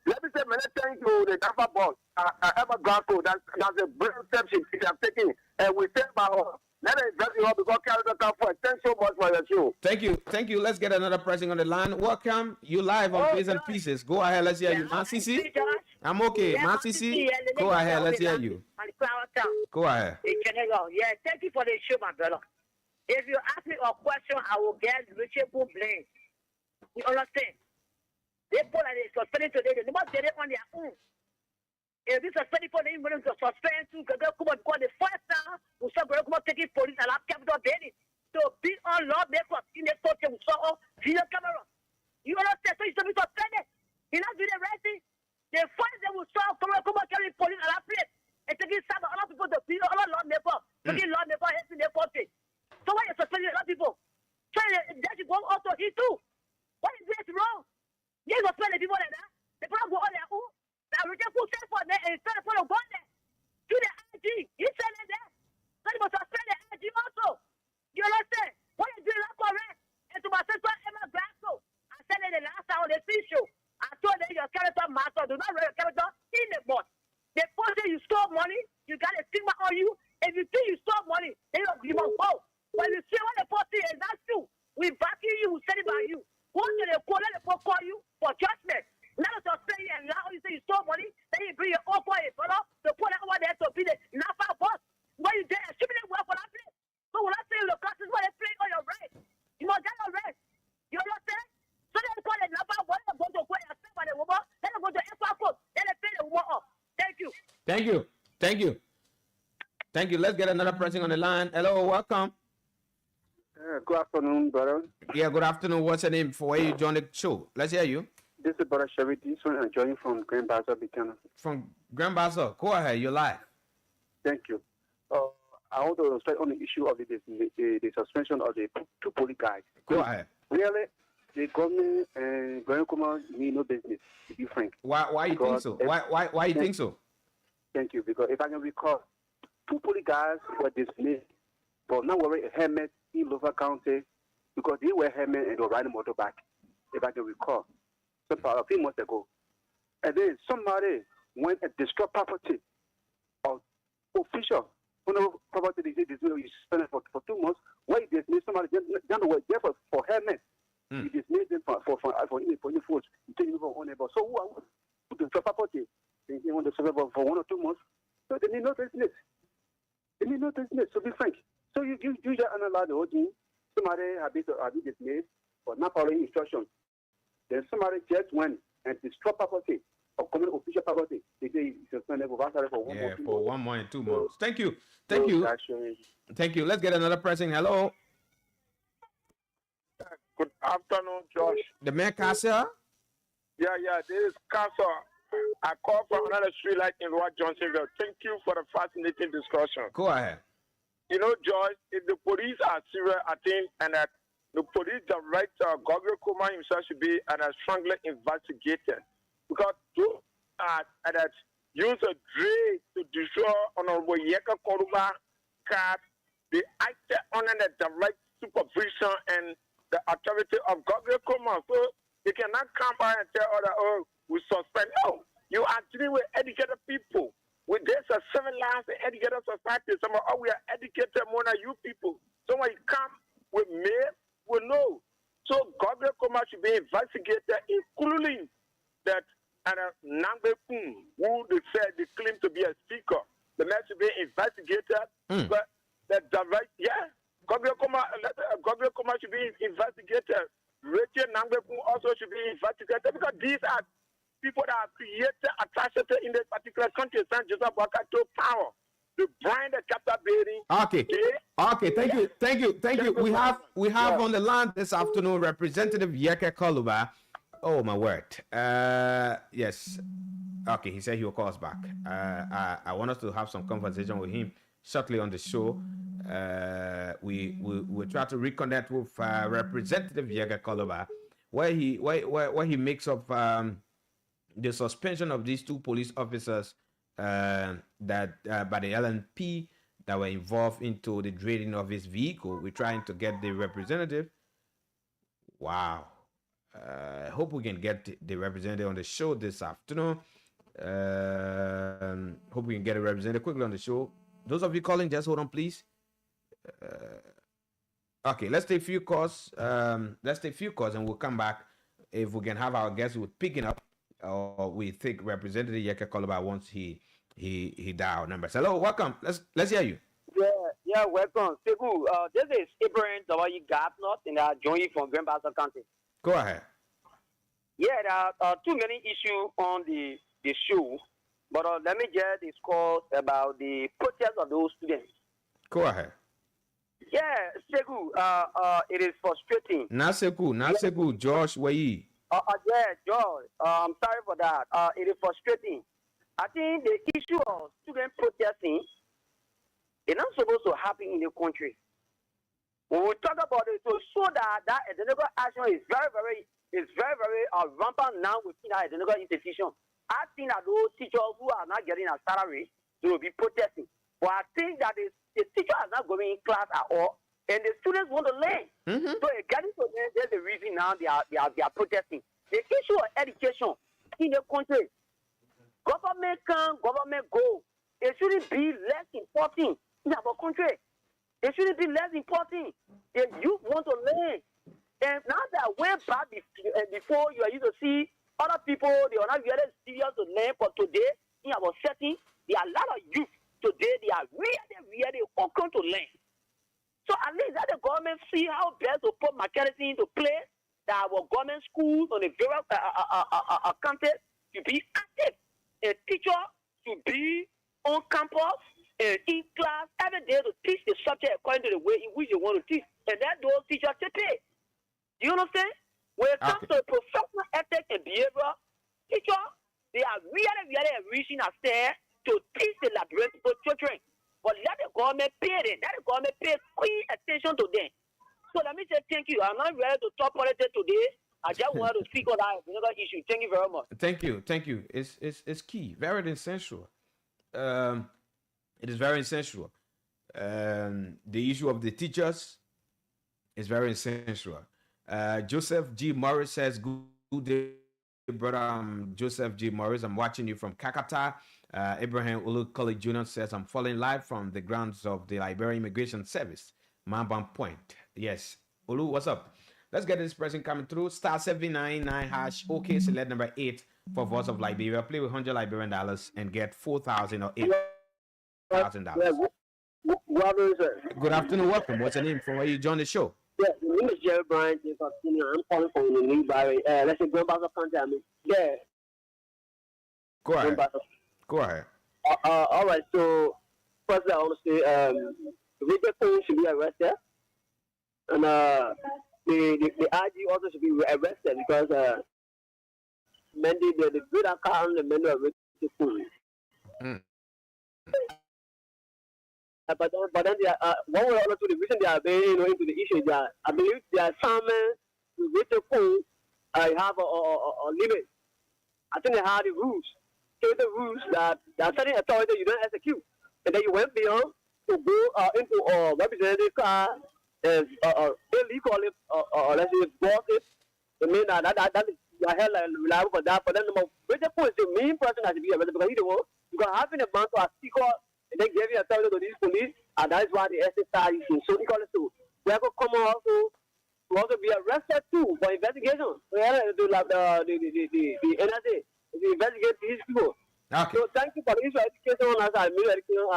let me say many thanks to the Tampa boss, Emma Graco. That's a brilliant step she has taken. And we thank her. Let her invest in her because Canada come for. Thanks so much for your show. Thank you. Thank you. Let's get another person on the line. Welcome. You live on Plays and Pieces. Go ahead. Let's hear you. Mancisi? I'm okay. Mancisi? Go ahead. Let's hear you. Go ahead. Yeah, thank you for the show, my brother. If you ask me a question, I will get reachable blame. You understand? They put like they suspended today. They must get it on their own. If this suspended for them, going to suspend too, because the first time we saw going to take police and have capital daily. So be on law makers in the court we saw video camera. You understand? So you should be suspended. He not doing the right thing. The first they will saw come carry police and have place and taking some other people to be all law makers, taking law makers helping the country. So why you suspending a lot of people? So that you go also he too. What is this wrong? You ain't gonna spend the people like that. They probably go on their own. That we just put for there and instead of put a gun there. Do the IG. You said it there. So you must suspend the IG also. You understand? What you do is not correct. And to my sister Emma Grasso, I said it the last time on the sea show. I told them your character matter. Do not write your character in the board. They first say you stole money, you got a stigma on you. If you think you stole money, then you must go. But if you see what the post is, that's true. We backing you, we said it by you. Once they call, let the post call you for judgment. Not Thank you. Thank you. Thank you. Let's get another person on the line. Hello, welcome. Good afternoon, brother. Yeah, good afternoon. What's your name? For where you joined the show? Let's hear you. This is Brother Sherry. This one I'm joining from Grand Bazaar, Buchanan. From Grand Bazaar. Go ahead. You're live. Thank you. I want to start on the issue of the suspension of the two police guys. Go ahead. Really, the government and Governor Kuma need no business, to be frank. Why you think so? Why you think so? Thank you. Because if I can recall, two police guys were dismissed for not wearing a helmet in Lover County because they were helmet and they were riding motorbike, if I can recall. A few months ago. And then somebody went and destroyed property of official. Property they dismissed, you spend it for 2 months. Why he dismissed somebody down the way there for helmet? He dismissed them for any force. He take you for neighbor. So who destroy property? They want to serve for 1 or 2 months. So they need no business. They need no business, to be frank. So you just analyze the whole thing. Somebody have been dismissed for not following instructions. Then somebody just went and destroyed property or common official property. They say it's suspended for 1 month. For 1 month and 2 months. Thank you. Thank you. Thank you. Let's get another person. Hello. Good afternoon, Josh. The man Casa? Yeah, this is Casa. I call from another street like in Rod Johnsonville. Thank you for the fascinating discussion. Go ahead. You know, Josh, if the police are serious, I think, and that the police director, Governor Kuma himself, should be strongly investigated. Because that use a drill to destroy Honorable Yeka Koruba card, they acted under the direct supervision and the authority of Governor Kuma. So they cannot come by and tell other, we suspend. No, you are dealing with educated people. There's a 7 lives in educated society. Some of we are educated more than you people. So when you come with me, we know. So Governor Kuma should be investigated, including that Nambe Kun, who they claim to be a speaker. The man should be investigated. But the direct, Governor Kuma should be investigated. Rachel Nambe Kun also should be investigated because these are people that have created atrocity in this particular country. San Joseph Waka to power. To blind the capital building. Okay. Thank you. We have on the line this afternoon Representative Yeke Koluba. Oh my word. Yes. Okay, he said he will call us back. I want us to have some conversation with him shortly on the show. We try to reconnect with Representative Yeke Koluba, where he makes up the suspension of these 2 police officers that by the LNP that were involved into the dragging of his vehicle. We're trying to get the representative. Wow. I hope we can get the representative on the show this afternoon. Hope we can get a representative quickly on the show. Those of you calling, just hold on, please. Okay, let's take a few calls. And we'll come back. If we can have our guests with picking up, or we think Representative Yeke Koluba once he dial numbers. Hello, welcome. Let's hear you. Yeah, welcome. Segu, this is Ibrahim W. Gapnot, and I join you from Grand Bazaar County. Go ahead. Yeah, there are too many issues on the show, but let me just discuss about the protest of those students. Go ahead. Yeah, Segu, it is frustrating. Naseku, Josh, where you? Yeah, George, I'm sorry for that. It is frustrating. I think the issue of student protesting is not supposed to happen in the country. When we talk about it, to show that identical action is very rampant now within our identical institution. I think that those teachers who are not getting a salary, they will be protesting. But I think that the teacher is not going in class at all, and the students want to learn. So getting to them, there's the reason now they are protesting. The issue of education in the country, government come, government go. It shouldn't be less important in our country. It shouldn't be less important. If you want to learn, and now that way back before, you are used to see other people, they are not really serious to learn. But today, in our setting, there are a lot of youth today, they are really open to learn. So at least that the government see how best to put mechanism into place, that our government schools on the various countries to be active. A teacher to be on campus and in class every day to teach the subject according to the way in which you want to teach. And that those teachers to pay. Do you understand? When it comes to professional ethics and behavior, teachers, they are really reaching out there to teach the Liberian children. But let the government pay them. Let the government pay quick attention to them. So let me say thank you. I'm not ready to talk politics today. I just want to speak on that another issue. Thank you very much. Thank you. It's key, very essential. It is very essential. The issue of the teachers is very essential. Joseph G. Morris says, "Good day, brother. I'm Joseph G. Morris. I'm watching you from Kakata." Abraham Ulu College Jr. says, "I'm following live from the grounds of the Liberia Immigration Service, Mamban Point." Yes, Ulu, what's up? Let's get this person coming through. Star 799 hash. Okay, select number 8 for Voice of Liberia. Play with $100 Liberian dollars and get $4,000 or $8,000. Good afternoon. Welcome. What's your name? From where you joined the show? Yeah, my name is Jerry Bryant. I'm calling from the Liberia. Let's say go back to contact me. Yeah. Go ahead. Go ahead. All right. So first, I want to say Victor Coon should be arrested, and the IG also should be arrested because the good account the men of Victor Coon. But then they are, one way or another, the reason they are very into the issue is that I believe there are some with the phone have a limit. I think they have the rules. So the rules that certain authority you don't execute. And then you went beyond to go into a representative car as illegal or let's say boss it. I mean that is your hell reliable for that. But then with the phone is the main person has to be arrested because he's the one you got having a man to a secret. And they gave you authority to these police, and that is why the SSI is so they call it too. They have to come also to also be arrested too for investigation. So yeah, the NSA to investigate these people. Okay. So thank you for the issue of education as I mean education.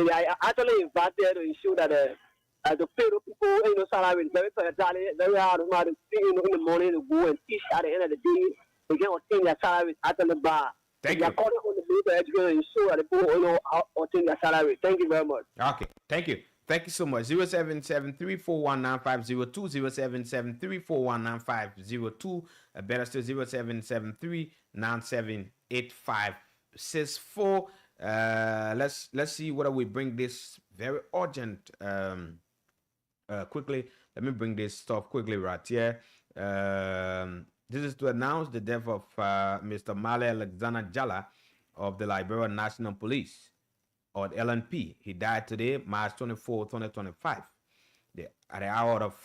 They actually invited to ensure that the payroll people salary is very very hard to in the morning to go and teach at the end of the day. They can obtain their salaries at the bar. Thank you. Thank you very much. Okay, thank you. Thank you so much. 0773-419-502, 0773-419-502. Better still 0773-978564. Let's see whether we bring this very urgent quickly. Let me bring this stuff quickly right here. This is to announce the death of Mr. Male Alexander Jala of the Liberia National Police, or the LNP. He died today, March 24, 2025, at the hour of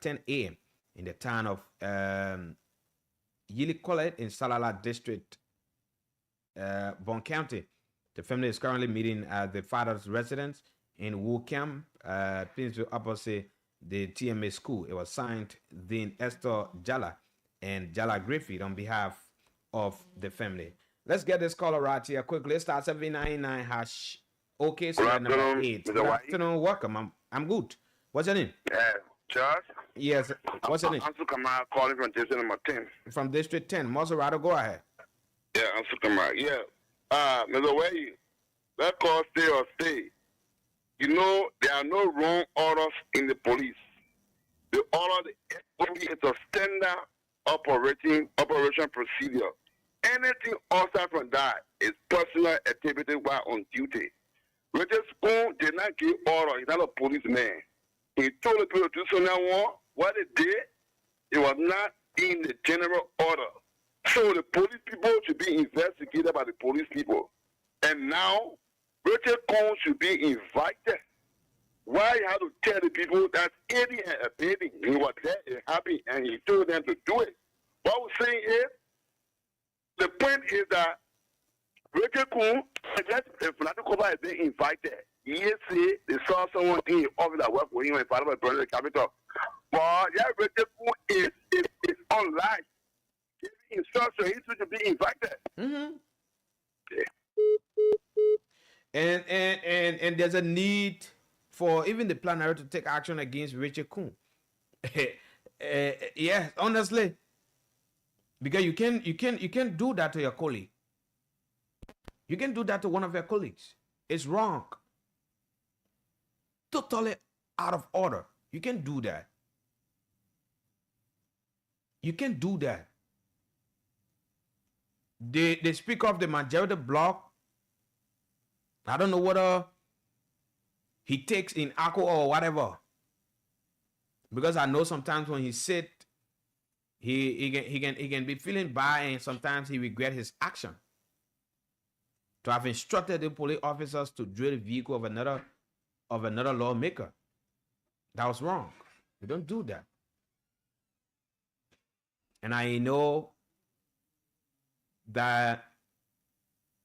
10 a.m. in the town of Yilikolet in Salala District, Bon County. The family is currently meeting at the father's residence in Wukam, opposite the TMA school. It was signed Dean Esther Jala and Jala Griffith on behalf of the family. Let's get this caller right here quickly. Start 799 hash. Okay, so number 8. Good afternoon, welcome. I'm good. What's your name? Charles? Yes. What's your name? I'm Sukama calling from district number 10. From district 10. Maserado, go ahead. Yeah, I'm Sukama. Yeah. Mr. Way, let call stay or stay. You know, there are no wrong orders in the police. The order is a standard operation procedure. Anything outside from that is personal activity while on duty. Richard Spoon did not give order. He's not a policeman. He told the people to do something. What they did, it was not in the general order. So the police people should be investigated by the police people. And now, Richard Cohn should be invited. Why you have to tell the people that aiding and abetting? He was there and happy, and he told them to do it. What we're saying is, the point is that Richard Cohn, if Natikoba is being invited, yes, they saw someone in the office that worked for him and father of the capital. But yeah, Richard Cohn is online. Giving instruction, he should be invited. Mm-hmm. Yeah. And there's a need for even the planner to take action against Richard Cohn. Yeah, honestly, because you can do that to your colleague. You can do that to one of your colleagues. It's wrong. Totally out of order. You can do that. You can do that. The speaker of the majority bloc, I don't know whether he takes in alcohol or whatever. Because I know sometimes when he sit, he can be feeling bad, and sometimes he regret his action. To have instructed the police officers to drill the vehicle of another lawmaker. That was wrong. You don't do that. And I know that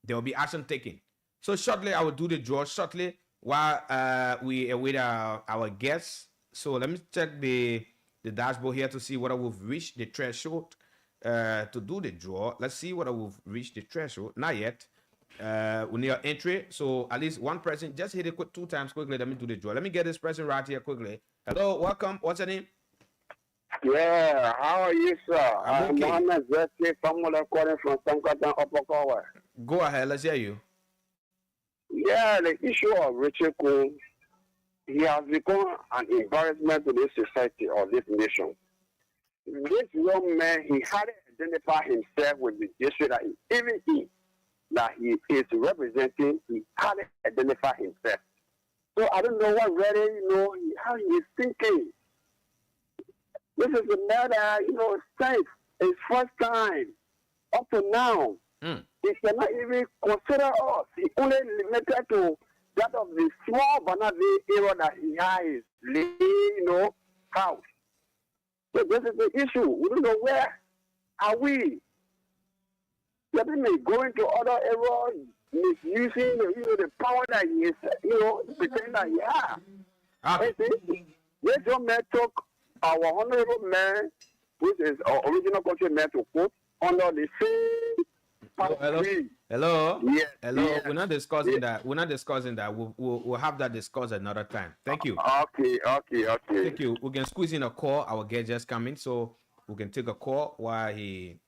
there will be action taken. So shortly, I will do the draw shortly while we await our guests. So let me check the dashboard here to see whether we've reached the threshold to do the draw. Let's see whether we've reached the threshold. Not yet. We need an entry. So at least one person, just hit it quick 2 times quickly. Let me do the draw. Let me get this person right here quickly. Hello, welcome. What's your name? Yeah, how are you, sir? I'm okay. Mohammed Zesky, someone calling from Sankatan Upper Kawa. Go ahead. Let's hear you. Yeah, the issue of Richard Kuhn, he has become an embarrassment to this society or this nation. This young man, he had to identify himself with the district that he is representing. He had to identify himself. So I don't know what really, how he is thinking. This is a matter, since his first time up to now. He cannot even consider us. He only limited to that of the small Banabi area that he has living, house. So this is the issue. We don't know where are we. Let me go into other areas, misusing the power that he is, pretending that he has. This young man took our honorable man, which is our original countryman, to put under the same. Hello. Yes. Hello. Yes. We're not discussing that. We're not discussing that. We'll have that discussed another time. Thank you. Okay. Thank you. We can squeeze in a call. Our guest just coming, so we can take a call while he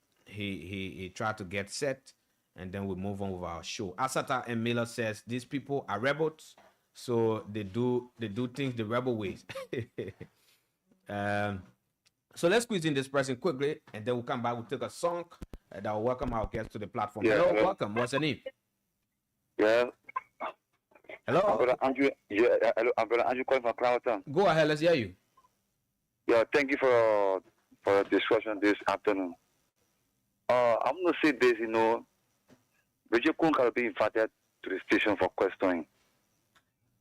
tried to get set, and then we move on with our show. Asata and Miller says these people are rebels, so they do things the rebel ways. So let's squeeze in this person quickly, and then we'll come back. We'll take a song that will welcome our guests to the platform. Yeah, hello, welcome. What's your name? Yeah. Hello. I'm Brother Andrew. Yeah, hello. I'm Brother Andrew calling from Crown. Go ahead. Let's hear you. Yeah, thank you for the discussion this afternoon. I'm gonna say this. Richard Kuhn can be invited to the station for questioning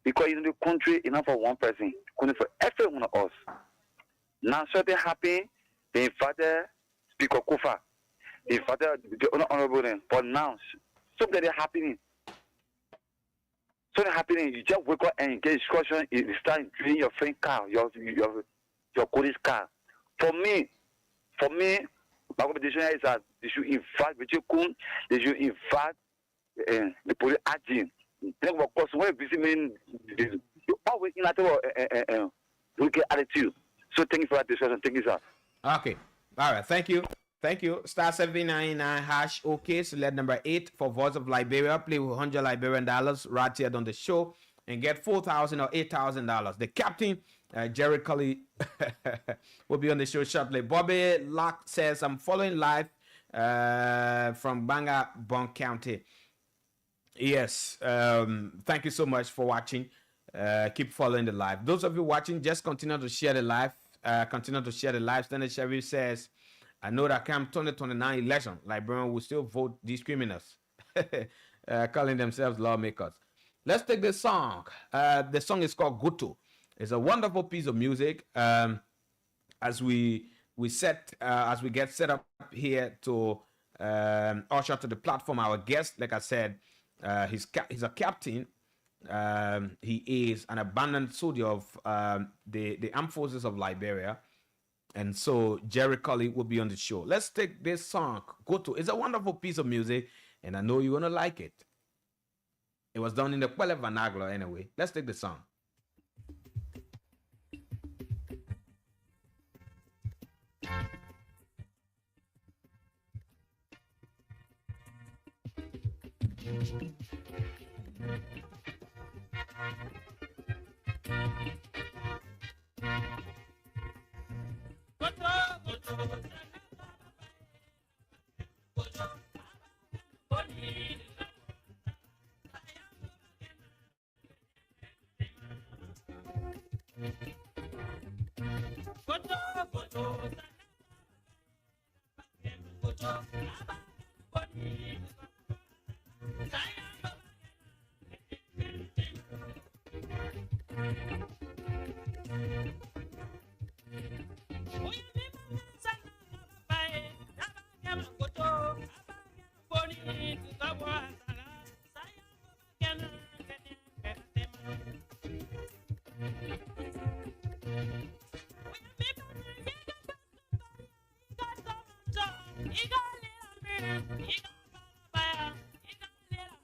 because in the country, enough for one person, couldn't for every one of us. Now, something happened. They invited Speaker Kufa. They invited the honorable name. But now, something is happening. Something happening. You just wake up and get discussion. You start doing your friend car, your colleague's car. For me, my recommendation is that they should invite Richard Kuhn. They should invite the police agent. Then, of course, when you mean you always in that wicked attitude. So thank you for that discussion. Thank you, sir. Okay. All right. Thank you. Star 799 hash. Okay. Select number 8 for Voice of Liberia. Play with $100 Liberian dollars right here on the show and get $4,000 or $8,000. The captain, Jerry Cully, will be on the show shortly. Bobby Locke says, I'm following live from Banga, Bon County. Yes. Thank you so much for watching. Keep following the live. Those of you watching, just continue to share the live. Standard Sheriff says, I know that come 2029 election, Liberians will still vote these criminals, calling themselves lawmakers. Let's take this song. The song is called Guto. It's a wonderful piece of music. As we get set up here to usher to the platform, our guest, like I said, he's a captain. He is an abandoned soldier of the armed forces of Liberia, and so Jerry Cully will be on the show. Let's take this song, Goto. It's a wonderful piece of music, and I know you're gonna like it. It was done in the Kwele vernacular anyway. Let's take the song.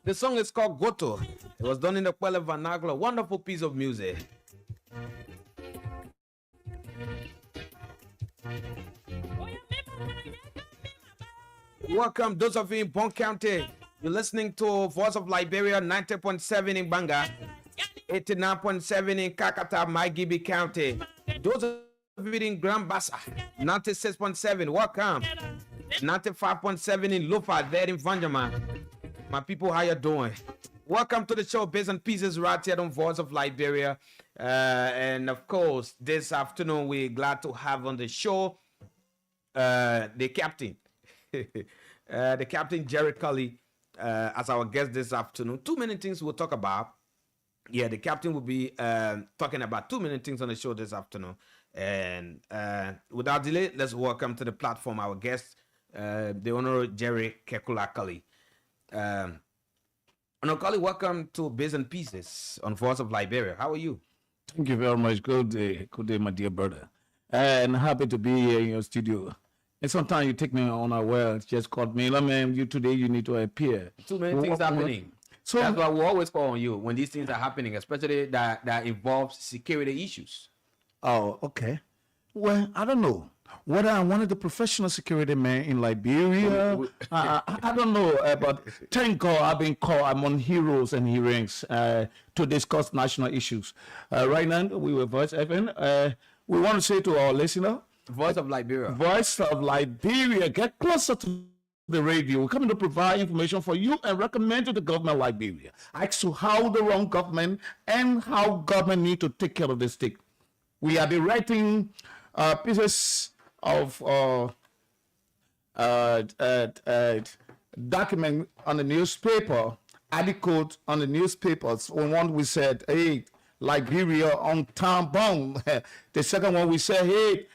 The song is called Goto. It was done in the Kwele vernacular. Wonderful piece of music. Welcome, those of you in Bon County. You're listening to Voice of Liberia, 90.7 in Banga, 89.7 in Kakata, Maigibi County. Those of you in Grand Bassa, 96.7. Welcome. 95.7 in Lufa, there in Vanjama. My people, how you doing? Welcome to the show, Bits and Pieces, right here on Voice of Liberia. And of course, this afternoon, we're glad to have on the show the captain. The captain, Jerry Cully, as our guest this afternoon. Too many things we'll talk about. Yeah, the captain will be talking about too many things on the show this afternoon. And without delay, let's welcome to the platform our guest, the Honorable Jerry Kekula Cully. Honorable Cully, welcome to Bits and Pieces on Voice of Liberia. How are you? Thank you very much. Good day, my dear brother. And happy to be here in your studio. And sometimes you take me on a well, just called me, man, you today you need to appear. Too many things happening. So that's why we always call on you when these things are happening, especially that involves security issues. Oh, okay. Well, I don't know whether I wanted the professional security man in Liberia. I don't know, but thank God I've been called among heroes and heroines to discuss national issues. Right now, we were Voice FM. We want to say to our listener, Voice of Liberia. Voice of Liberia, get closer to the radio. We're coming to provide information for you and recommend to the government of Liberia. Ask you how the wrong government and how government need to take care of the state. We have been writing pieces of document on the newspaper, article on the newspapers. One we said, hey, Liberia on time bomb. The second one we said, hey,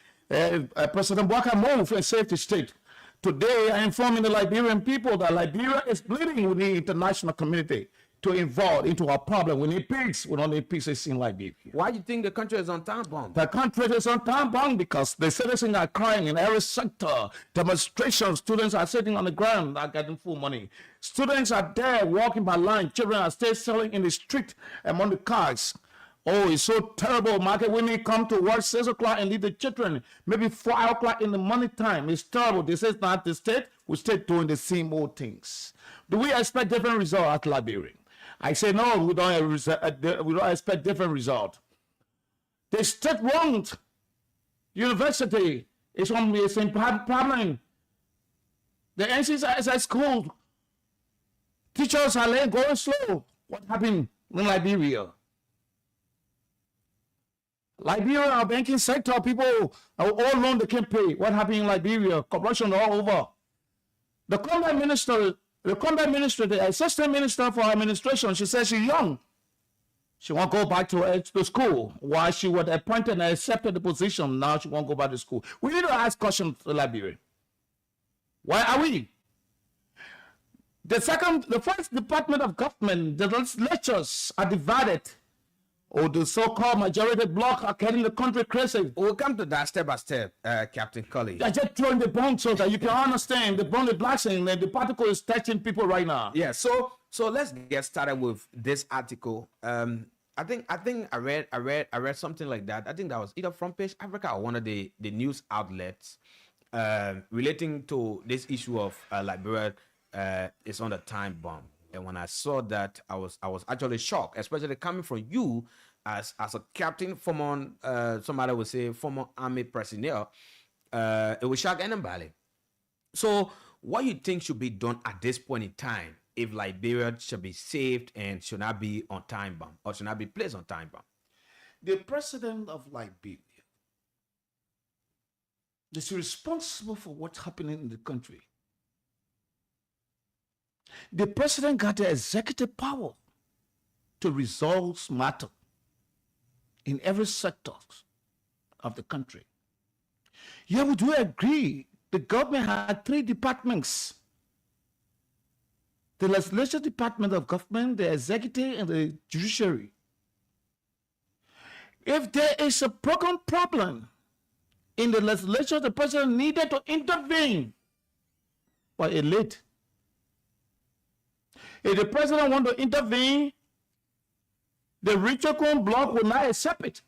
President Bwaka move and save the state. Today, I am informing the Liberian people that Liberia is bleeding with the international community to involve into our problem. We need peace. We don't need peace in Liberia. Why do you think the country is on time bomb? The country is on time bomb because the citizens are crying in every sector. Demonstrations, students are sitting on the ground, not getting full money. Students are there walking by line. Children are still selling in the street among the cars. Oh, it's so terrible. Market women come to work 6 o'clock and leave the children. Maybe 4 o'clock in the morning time. It's terrible. This is not the state. We still doing the same old things. Do we expect different results at Liberia? I say no. We don't expect different result. The state-run university is in problem. The NCSS school teachers are going slow. What happened in Liberia? Liberia, our banking sector, people are all loan they can't pay. What happened in Liberia? Corruption all over. The combat minister, the assistant minister for administration, she says she's young. She won't go back to school. Why she was appointed and accepted the position, now she won't go back to school. We need to ask questions to Liberia. Why are we? The first department of government, the legislatures are divided. Or the so-called majority bloc are getting the country crazy. We'll come to that step by step, Captain Cully. They're just throwing the bomb so that you can understand the bomb is blasting and the particle is touching people right now. Yeah, so let's get started with this article. I think I read something like that. I think that was either Front Page Africa or one of the news outlets relating to this issue of Liberia is on the time bomb. And when I saw that, I was actually shocked, especially coming from you as a captain, former somebody would say former army personnel. It would shock anybody. So what you think should be done at this point in time if Liberia should be saved and should not be on time bomb or should not be placed on time bomb? The president of Liberia is responsible for what's happening in the country. The president got the executive power to resolve matter in every sector of the country. Yeah, would you agree the government had 3 departments? The legislative department of government, the executive, and the judiciary. If there is a problem in the legislature, the president needed to intervene, but it late. If the president want to intervene, the Richard bloc will not accept it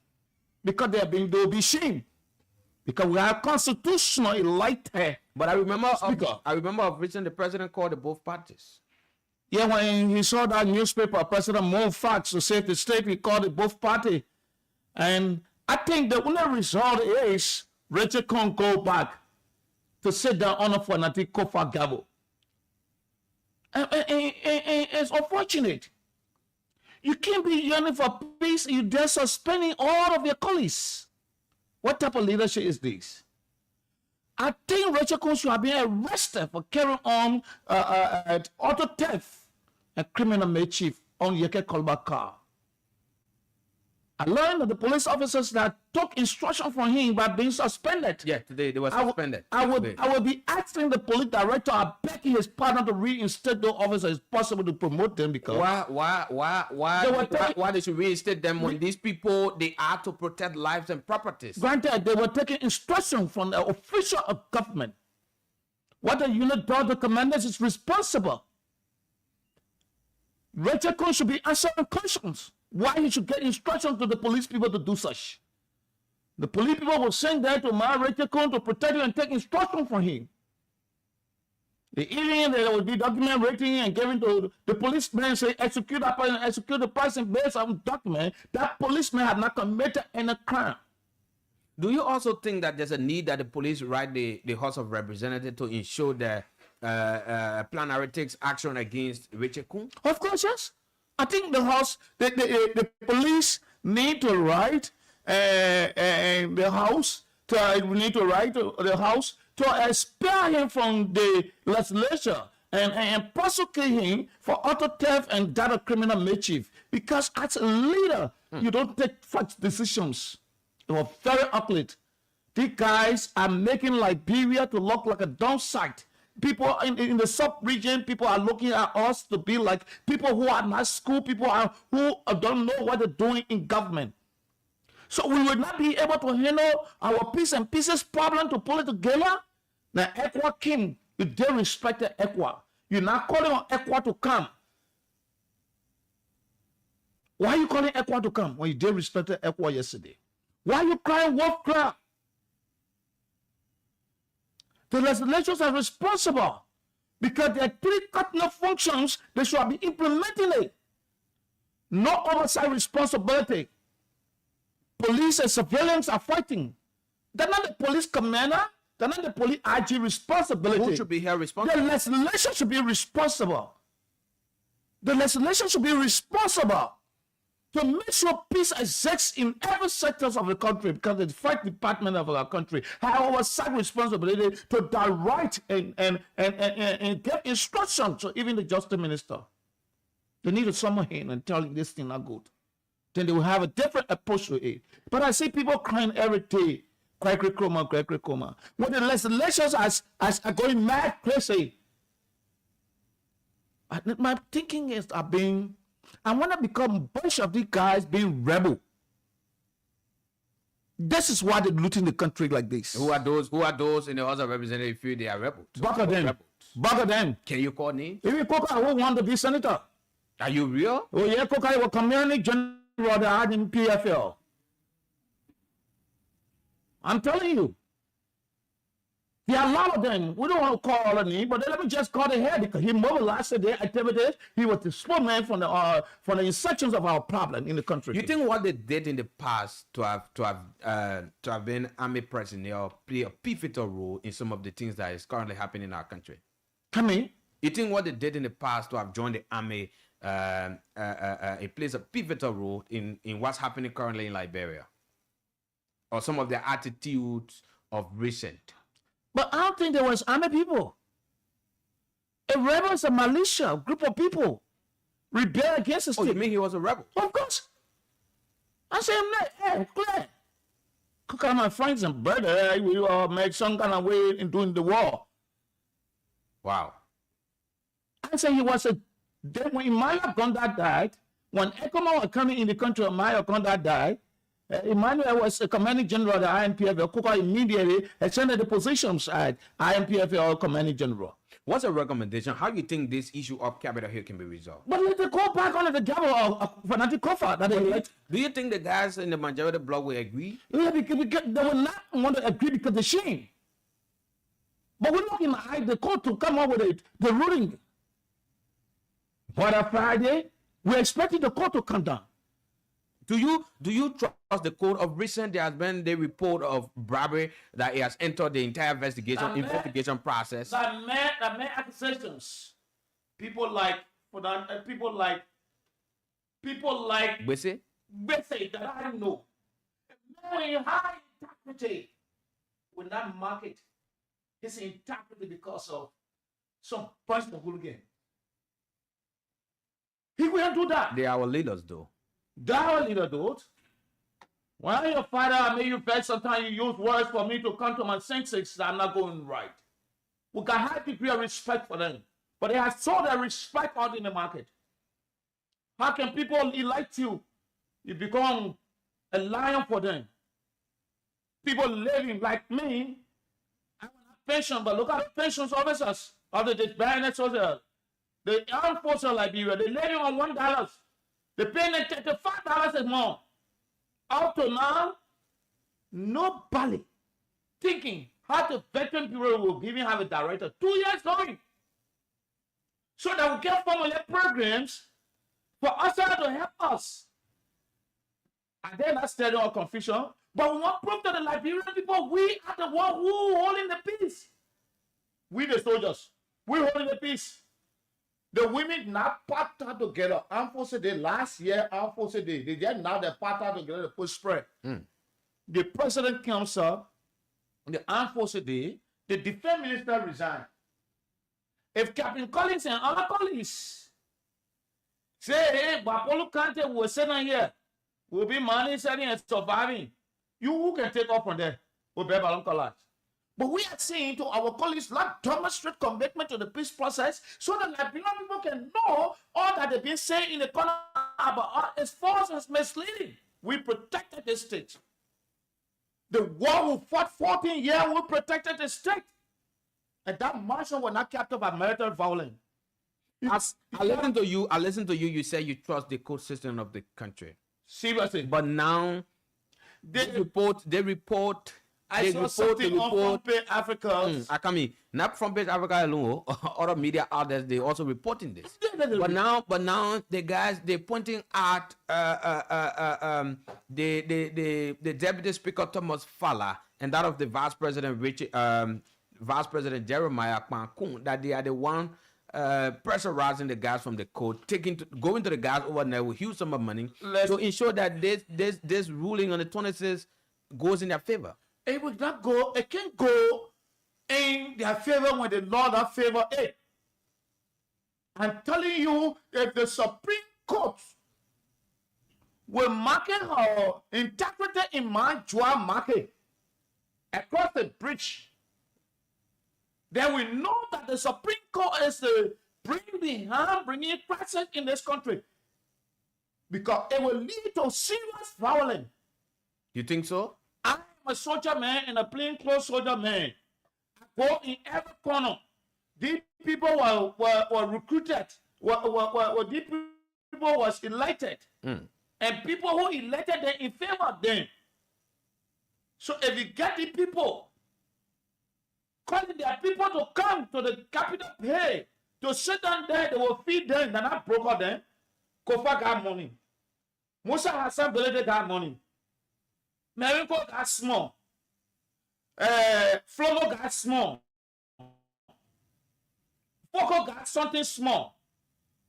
because they will be shamed. Because we have constitutional elite here. But I remember of recent the president called the both parties. Yeah, when he saw that newspaper, President moved facts to say the state, he called it both party. And I think the only result is Richard can't go back to sit down on for Nati Kofa Gabo. And it's unfortunate. You can't be yearning for peace, you dare suspending all of your colleagues. What type of leadership is this? I think Rachel Coons should have been arrested for carrying on auto theft and criminal mischief on Yeke Kolba car. I learned that the police officers that took instruction from him by being suspended. Yeah, today they were suspended. I would be asking the police director, I beg his partner to reinstate those officers if possible to promote them because why they should reinstate them when these people they are to protect lives and properties. Granted, they were taking instruction from the official of government. What the unit does, the commanders is responsible. Rachel Coons should be answering questions. Why he should get instructions to the police people to do such. The police people will send there to Rachel Coons to protect him and take instruction from him. The evening there will be document rating and given to the policeman, say execute that person, execute the person based on document. That policeman had not committed any crime. Do you also think that there's a need that the police write the House of Representatives to ensure that plenary takes action against Richard Coons? Of course, yes. I think the House, the police need to write the House. We need to write the House to expel him from the legislature and prosecute him for auto theft and data criminal mischief. Because as a leader, you don't take such decisions. It was very ugly. These guys are making Liberia to look like a dump site. People in the sub-region, people are looking at us to be like people who are not school, people who don't know what they're doing in government. So we will not be able to handle our peace and pieces problem to pull it together. Now, ECWA came, you dare respect the ECWA. You're not calling on ECWA to come. Why are you calling ECWA to come when you dare respect the ECWA yesterday? Why are you crying wolf cry? The legislatures are responsible because there are 3 cardinal functions they should be implementing it. No oversight responsibility. Police and civilians are fighting. They're not the police commander. They're not the police IG responsibility. Who should be here responsible? The legislation should be responsible. The legislation should be responsible to make sure peace exists in every sector of the country because the fight department of our country have oversight responsibility to direct and give instruction to even the justice minister. They need to summon him and tell him this thing not good. Then they will have a different approach to it. But I see people crying every day, Gregory Coma. When the legislations are going mad crazy, my thinking is I want to become a bunch of these guys being rebel. This is why they're looting the country like this. Who are those in the House of Representatives feel they are rebels? Bugger them. Can you call names? Even Coca who want to be senator. Are you real? Oh yeah, Coca was community general they had in PFL. I'm telling you. There are a lot of them. We don't want to call all of them, but let me just call the head because he mobilized their activities. He was the spokesman for the instructions of our problem in the country. You think what they did in the past to have been army personnel play a pivotal role in some of the things that is currently happening in our country? Come in. You think what they did in the past to have joined the army it plays a pivotal role in what's happening currently in Liberia, or some of their attitudes of recent? But I don't think there was army people. A rebel is a militia, group of people rebel against the state. Oh, you mean he was a rebel? Of course. I say, hey, clear. Cook out my friends and brother, we all make some kind of way in doing the war. Wow. I say he was then when Emmanuel Gonda died, when Ekoma was coming in the country, Emmanuel Gonda died, Emmanuel was a commanding general of the IMPF. Kuka immediately extended the positions at IMPF or commanding general. What's a recommendation? How do you think this issue of Capitol Hill can be resolved? But let it go back under the gavel of fanatic Kofa that they elect. Do you think the guys in the majority bloc will agree? Yeah, because they will not want to agree because of the shame. But we're not going to hide the court to come up with the ruling. But on Friday, we're expecting the court to come down. Do you trust the code of recent? There has been the report of bribery that it has entered the entire investigation process. That made accusations. People like Bitz? Bitz that I know. Very high integrity will not market his integrity because of some personal hooligan. He will do that. They are our leaders, though. That leader, dude. When your father made you beg, sometimes you use words for me to come to my senses that I'm not going right. We got a high degree of respect for them. But they have sold their respect out in the market. How can people elect you? You become a lion for them. People living like me, I want a pension, but look at the pensions officers of the bayonet soldiers. The armed forces of Liberia, they living on $1. They pay them $35 a month. Up to now, nobody thinking how the veteran bureau will even have a director 2 years going. So that we get formula programs for us to help us. And then that's still our confusion. But we want to prove to the Liberian people we are the one who holding the peace. We the soldiers, we holding the peace. The women not partnered together. Armed Forces Day last year, Armed Forces Day. They just now they partnered together to put spread. The president comes up, the Armed Forces Day, the defense minister resigned. If Captain Collins and other colleagues say, hey, Bapolo Kante will sit on here, will be managing and surviving, you who can take off from there? Will be Balon College. But we are saying to our colleagues, let's demonstrate commitment to the peace process so that Liberian people can know all that they've been saying in the corner about us is false and misleading. We protected the state. The war we fought 14 years, we protected the state. And that marshal was not captured by military violence. I listen to you. You say you trust the court system of the country. Seriously. But now they report. I saw something on Front Page Africa. I come in. Not Front Page Africa alone. Other media outlets, they also reporting this. But now the guys, they're pointing at the Deputy Speaker Thomas Falla and that of the Vice President Vice-President Jeremiah Kwankun, that they are the one pressurizing the guys from the court, going to the guys over there with huge sum of money to ensure that this ruling on the 26th goes in their favor. It will not go, it can't go in their favor when the law not favor it. I'm telling you, if the Supreme Court will market her integrity in my job market across the bridge, then we know that the Supreme Court is bringing crisis in this country. Because it will lead to serious violence. You think so? I'm a soldier man and a plainclothes soldier man. I go in every corner. These people were recruited. These people was elected. And people who elected them in favor of them. So if you get the people calling their people to come to the capital pay, to sit down there, they will feed them, they're not broke them. Kofa got money. Musa Hassan Belede got money. Merinko got small. Flomo got small. Foko got something small.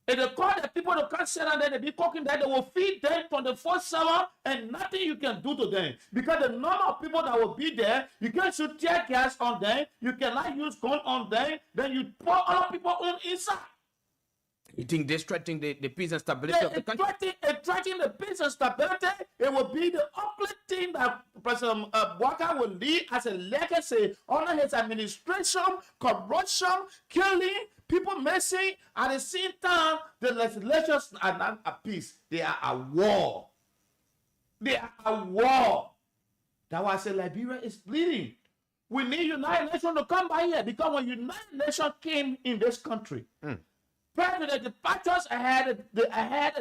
If they call the people to come sit down there, they be cooking there, they will feed them 24/7 and nothing you can do to them. Because the number of people that will be there, you can't shoot tear gas on them, you cannot use gun on them, then you pour other people on inside. You think they're threatening the peace and stability of the country? Threatening the peace and stability, it will be the ugly thing that President Walker will leave as a legacy under his administration, corruption, killing, people missing. At the same time, the legislatures are not at peace. They are at war. They are at war. That's why I say Liberia is bleeding. We need United Nations to come by here, because when United Nations came in this country, President Departures ahead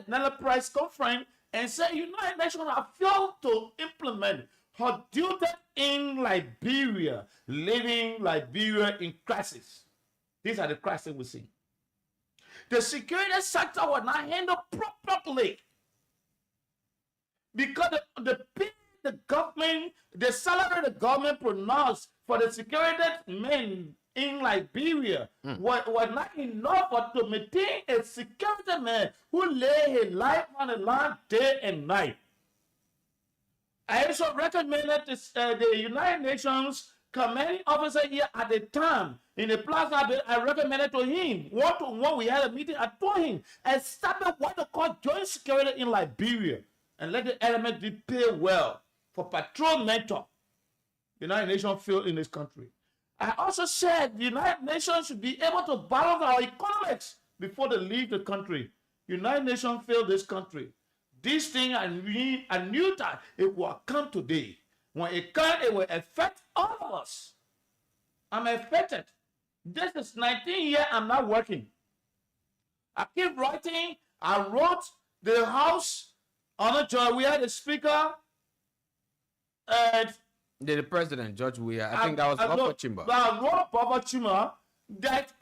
another press conference and said United Nations have failed to implement her duty in Liberia, leaving Liberia in crisis. These are the crises we see. The security sector was not handled properly because the government, the salary the government pronounced for the security men in Liberia was not enough to maintain a security man who lay his life on the line day and night. I also recommended the United Nations commanding officer here at the time in the plaza. I recommended to him one-to-one. We had a meeting. I told him establish what they call joint security in Liberia and let the element be paid well for patrol mentor. The United Nations failed in this country. I also said the United Nations should be able to balance our economics before they leave the country. United Nations failed this country. This thing I knew that it will come today. When it comes, it will affect all of us. I'm affected. This is 19 years I'm not working. I keep writing. I wrote the House Honor Joy. We had a speaker. The president, George Weah, I think that was Papa Chimba. I wrote Papa Chimba that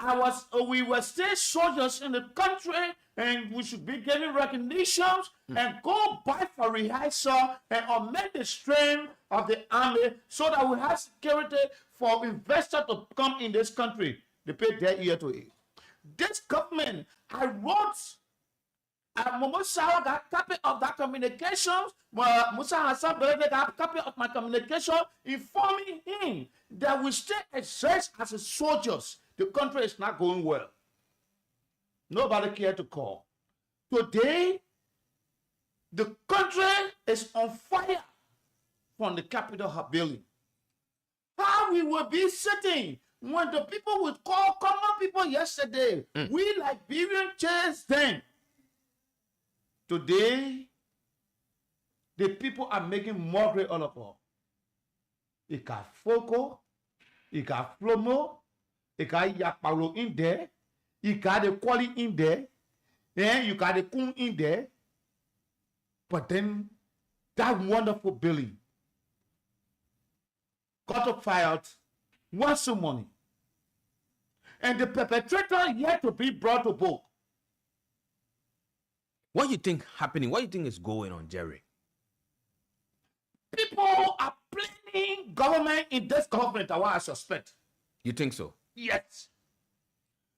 we were still soldiers in the country and we should be getting recognitions and go back for rehearsal and amend the strength of the army so that we have security for investors to come in this country. They pay their ear to it. This government, I wrote, Musa got a copy of that communication. Musa Hassan Belede got a copy of my communication informing him that we still exist as soldiers. The country is not going well. Nobody cared to call. Today, the country is on fire from the Capitol building. How we will be sitting when the people would call common people yesterday. We Liberian chased them. Today, the people are making mockery all of us. You got Foko, you got Flomo, you got Yapalo in there, you got the Quali in there, and you got the Kun in there. But then that wonderful Billy got fired, wants some money. And the perpetrator yet to be brought to book. What do you think happening? What do you think is going on, Jerry? People are blaming government in this government, I suspect. You think so? Yes.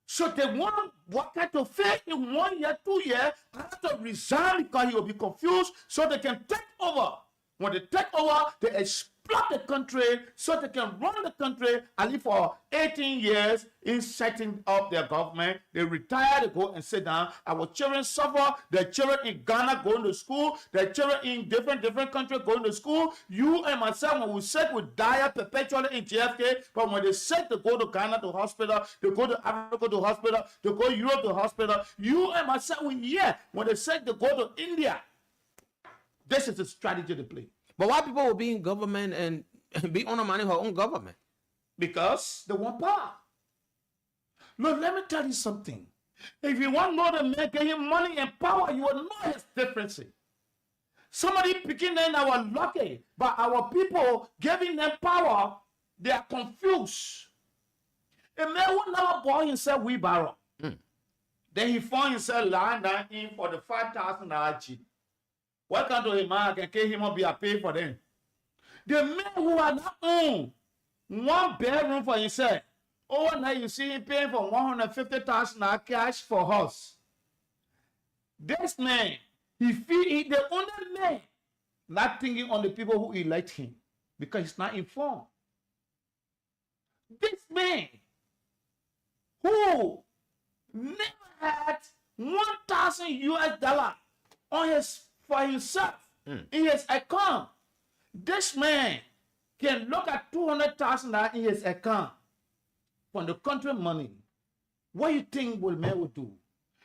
So they want Walker to fail in 1 year, 2 years, and have to resign because he will be confused so they can take over. When they take over, they exploit the country so they can run the country and live for 18 years in setting up their government. They retire, they go and sit down. Our children suffer. Their children in Ghana going to school. Their children in different countries going to school. You and myself, when we said we die perpetually in JFK, but when they said to go to Ghana to hospital, they go to Africa to hospital, they go to Europe to hospital, you and myself, we here. When they said to go to India, this is the strategy they play. But why people will be in government and be undermining her own government? Because they want power. Look, let me tell you something. If you want to know the man getting money and power, you will know his difference. Somebody picking them that were lucky, but our people giving them power, they are confused. A man who never bought himself wheelbarrow. Then he found himself lying down in for the $5,000 cheat. What kind of a man can carry him up be a pay for them? The man who had not owned one bedroom for himself, overnight you see him paying for $150,000 cash for house. This man, he the only man not thinking on the people who elect him because he's not informed. This man who never had $1,000 on for himself in his account. This man can look at $200,000 in his account from the country money. What do you think the man will do?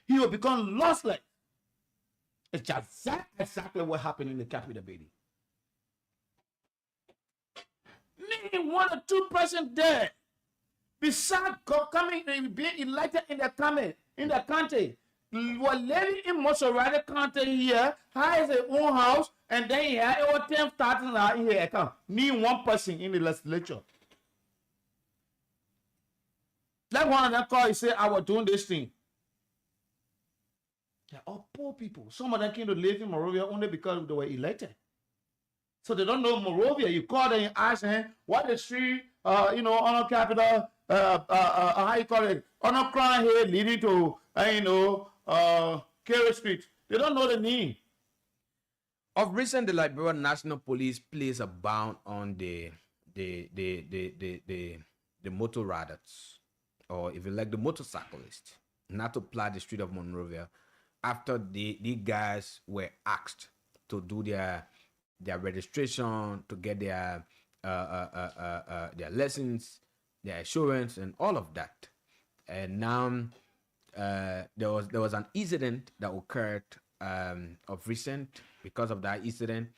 He will become lossless. It's just exactly what happened in the capital, baby. Name 1 or 2 persons there. Besides coming and being elected in the country, were living in Mosorati County here, has his own house, and then he had over $10,000 in his account. Name 1 person in the legislature. Like one of them called and said, I was doing this thing. They're all poor people. Some of them came to live in Monrovia only because they were elected. So they don't know Monrovia. You call them and ask them, what the street, on capital, how you call it, on a crime here leading to, Carey Street. They don't know the name. Of recent, the Liberia National Police placed a ban on the motor riders, or if you like, the motorcyclists, not to ply the street of Monrovia after the guys were asked to do their registration, to get their lessons, their insurance, and all of that. And now there was an incident that occurred of recent. Because of that incident,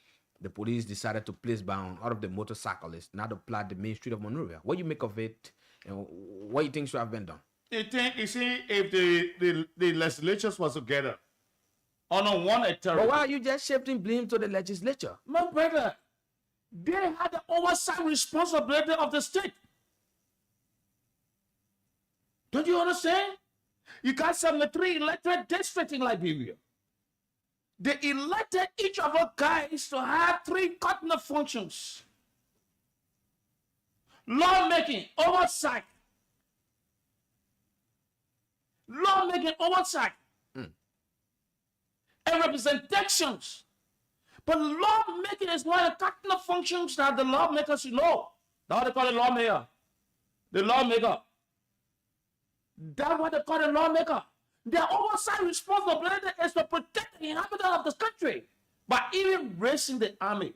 the police decided to place ban on all of the motorcyclists, not to ply the main street of Monrovia. What do you make of it, and what do you think should have been done? You see, if the legislatures was together on a one territory. But why are you just shifting blame to the legislature? My brother, they had the oversight responsibility of the state. Don't you understand? You got 73 electorate districts in Liberia. They elected each of our guys to have 3 cardinal functions: lawmaking, oversight, and representations. But lawmaking is one of the cardinal functions that the lawmakers know. That's what they call the lawmaker. The lawmaker. That's what they call the lawmaker. Their oversight responsibility is to protect the inhabitants of this country by even raising the army.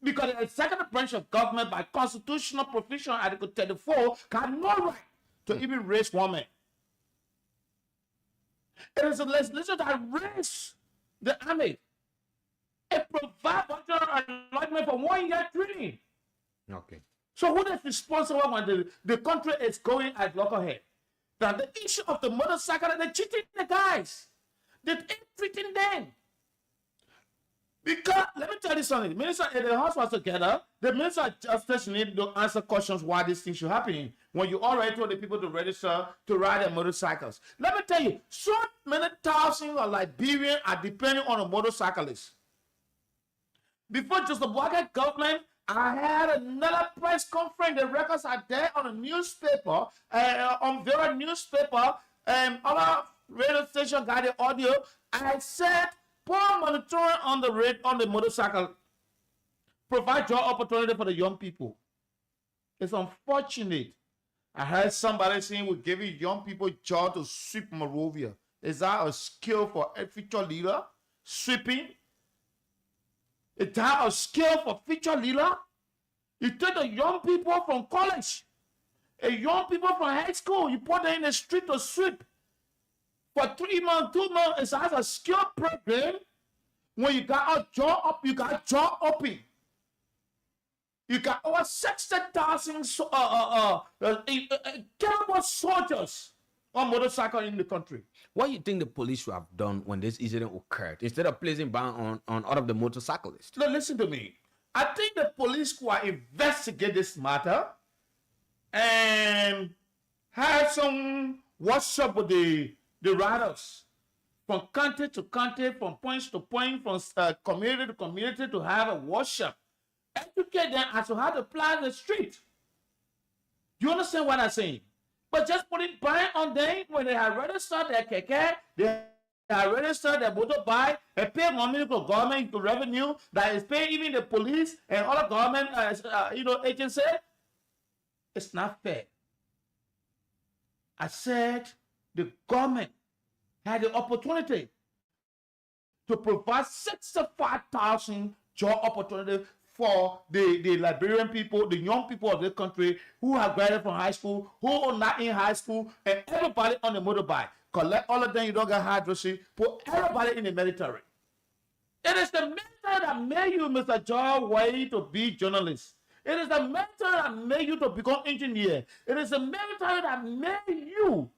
Because the executive branch of government, by constitutional provision, Article 34, got no right to even raise one man. It is the legislature that raised the army. It provides allotment for 1 year training. Okay. So who is responsible when the country is going at lockerhead? That the issue of the motorcycle, they're cheating the guys. They're treating them. Because, let me tell you something. The minister and the House was together. The minister of Justice need to answer questions why this thing should happen when you already told the people to register to ride their motorcycles. Let me tell you, so many thousands of Liberians are depending on a motorcyclist. Before just the Bouaké government, I had another press conference. The records are there on a newspaper, on various newspaper, and other radio station got the audio. I said, poor monitoring on the motorcycle, provide job opportunity for the young people. It's unfortunate. I heard somebody saying we're giving young people job to sweep Monrovia. Is that a skill for a future leader? Sweeping? Is that a skill for future leader? You take the young people from college, a young people from high school, you put them in the street to sweep. For 3 months, 2 months, it's as a skill program. When you got a job up, you got job open. You got over 60,000 capable soldiers on motorcycle in the country. What do you think the police should have done when this incident occurred instead of placing ban on all of the motorcyclists? No, listen to me. I think the police could investigate this matter and had some workshop with the riders from country to country, from point to point, from community to community to have a workshop. Educate them as to how to plow the street. You understand what I'm saying? But just putting buying on them when they have registered their keke, they have registered their motorbike, and pay money to government to revenue that is paying even the police and other government agencies. It's not fair. I said the government had the opportunity to provide 65,000 job opportunities for the Liberian people, the young people of this country who have graduated from high school, who are not in high school, and everybody on the motorbike. Collect all of them, you don't get hydrogen, put everybody in the military. It is the military that made you, Mr. John Way, to be journalist. It is the military that made you to become engineer. It is the military that made you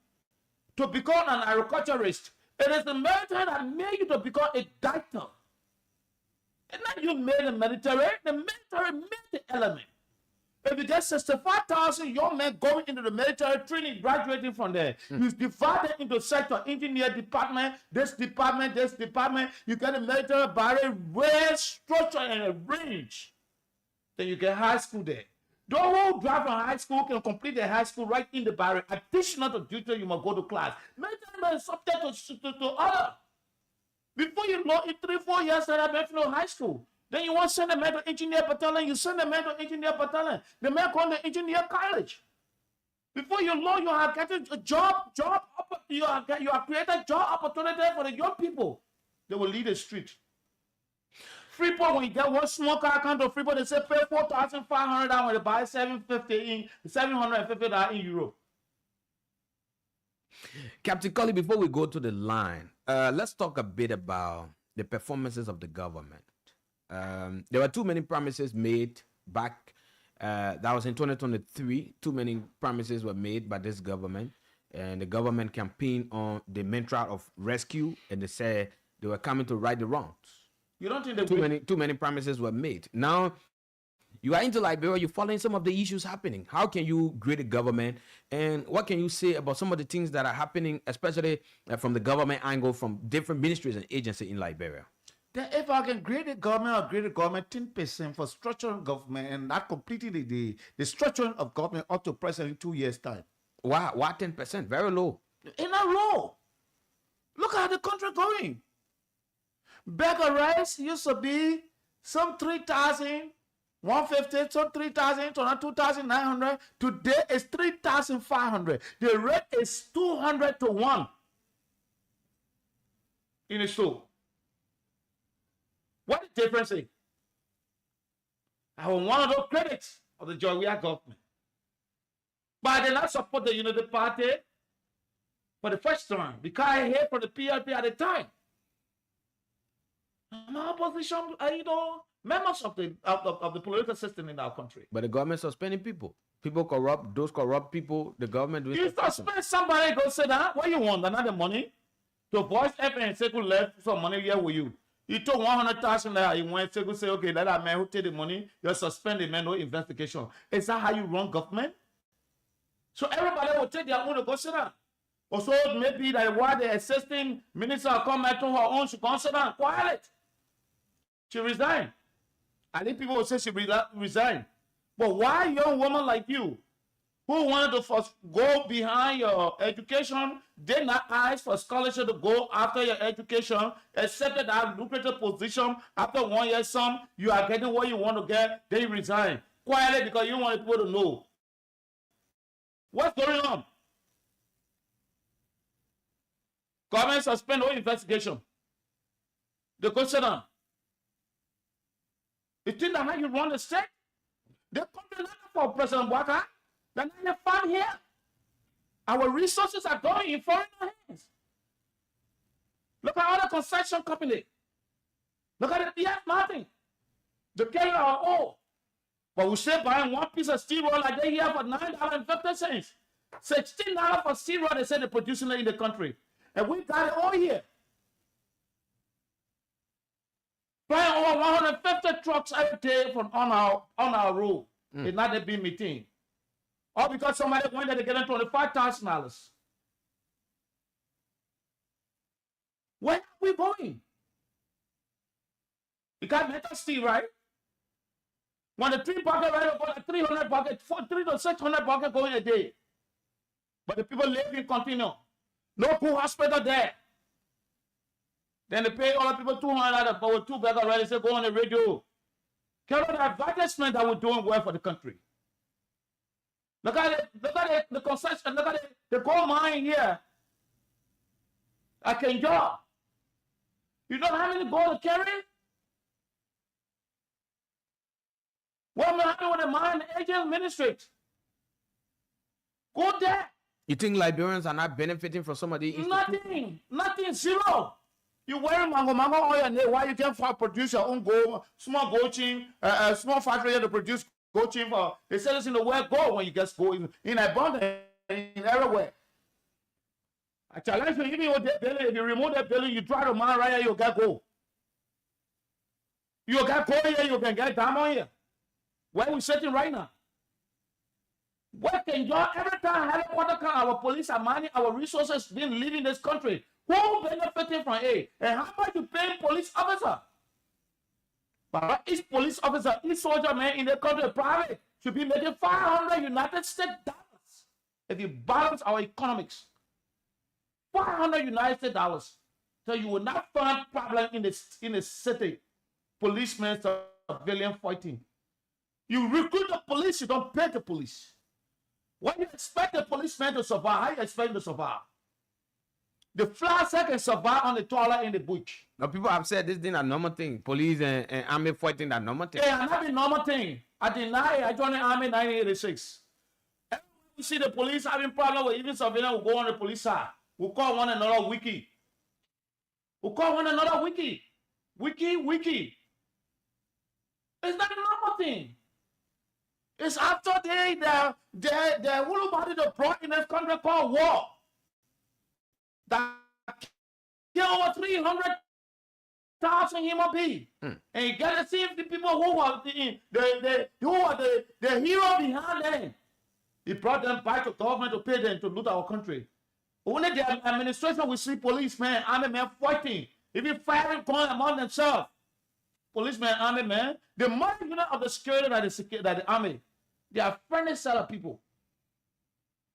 to become an agriculturist. It is the military that made you to become a doctor. And not you made the military made the element. If you get 65,000 young men going into the military training, graduating from there, you divide them into sector, engineer department, this department, you get a military barrier, well structure and a range. Then you get high school there. Those who drive from high school can complete their high school right in the barrier. Additional to duty, you must go to class. Military is subject to other. Before you know, in 3-4 years that I've been through high school, then you want to send a man to engineer battalion, you send a man to engineer battalion. The man going to engineer college. Before you know, you are getting a you are creating job opportunity for the young people. They will lead the street. Freeport, when you get one small car account of Freeport, they say pay $4,500 when they buy $750 in Europe. Captain Cully, before we go to the line, let's talk a bit about the performances of the government. There were too many promises made back. That was in 2023. Too many promises were made by this government, and the government campaigned on the mantra of rescue, and they said they were coming to right the wrongs. You don't think too many promises were made. Now you are into Liberia, you're following some of the issues happening. How can you grade the government, and what can you say about some of the things that are happening, especially from the government angle, from different ministries and agencies in Liberia? Then if I can grade the government, I'll grade the government 10% for structural government and not completely the structuring of government up to present in 2 years' time. Why 10%? Very low. It's not low. Look how the country going. Bag of rice used to be some 3,150, some 3,000, to 2,900. Today is 3,500. The rate is 200 to 1 in the store. What the difference is? I want one of those critics of the Georgia government. But I did not support the Unity Party for the first time because I heard from the PLP at the time. I'm opposition, members of the political system in our country. But the government suspending people. People corrupt, those corrupt people, the government doing. You suspend somebody, go say that. What you want? Another money? To voice F and say, left some money here with you. You took 100,000 there, you went to say, okay, let that man who take the money, you suspend the man, no investigation. Is that how you run government? So everybody will take their own to go sit down. Or so maybe that while the assisting minister come back to her own, she can sit down quiet. She resigned. I think people will say she resigned. But why a young woman like you, who wanted to first go behind your education, did not ask for scholarship to go after your education, accepted that lucrative position, after 1 year some, you are getting what you want to get, then you resign. Quietly because you want people to know. What's going on? Government suspend all investigation. The question on. You think that how you run the state? They come to for President Waka. They're not even found here. Our resources are going in foreign hands. Look at all the construction company. Look at the DF Martin. They carry our oil. But we say buying one piece of steel rod like they here for $9.50. $16 for steel rod, they say they're producing it in the country. And we got it all here. Buying over 150 trucks every day from on our road. It's not a big meeting. Or because somebody went there to get them $25,000. Where are we going? You got mental steel, right? When the 3 bucket right about like 300 bucket, 3 to 600 bucket going a day. But the people live in continue. No pool hospital there. Then they pay all the people $200 for 2 bucket right. They say go on the radio. Carry the advertisement that we're doing well for the country. Look at it, the concession, look at the gold mine here. I can go. You know how many gold to carry? What happened with the mine agent ministry? Go there. You think Liberians are not benefiting from some of the Nothing, zero. You wear mango on your neck. Why you can't produce your own gold, small gold chain, small factory to produce gold chain for? They sell this in the world gold when you get gold in abundance in everywhere. I challenge you, even with that building, if you remove that building, you try to mine right here, you'll get gold. You'll get gold here, you can get diamond here. Where we sitting right now? Where can you every time helicopter come, our police are mining our resources being leaving this country? Who benefiting from it? And how much you pay police officer? But each police officer, each soldier man in the country, private, should be making 500 United States dollars. If you balance our economics, 500 United States dollars. So you will not find problem in the city. Policemen, civilian fighting. You recruit the police, you don't pay the police. When you expect the policeman to survive, how you expect him to survive? The fly can survive on the toilet in the bush. Now people have said this thing a normal thing. Police and army fighting that normal thing. Yeah, not a normal thing. I deny it. I joined the army in 1986. Every time we see the police having problem with even civilians, we'll go on the police side. We'll call one another wiki. We'll call one another wiki. Wiki. It's not a normal thing. It's after the whole body that brought in this country called war. That killed over 300,000 human beings. And you gotta see if the people who are the hero behind them. He brought them back to government to pay them to loot our country. Only the administration will see policemen, army men fighting. Even fighting going among themselves. Policemen, army men, the money unit of the security that the army, they are friendly set of people.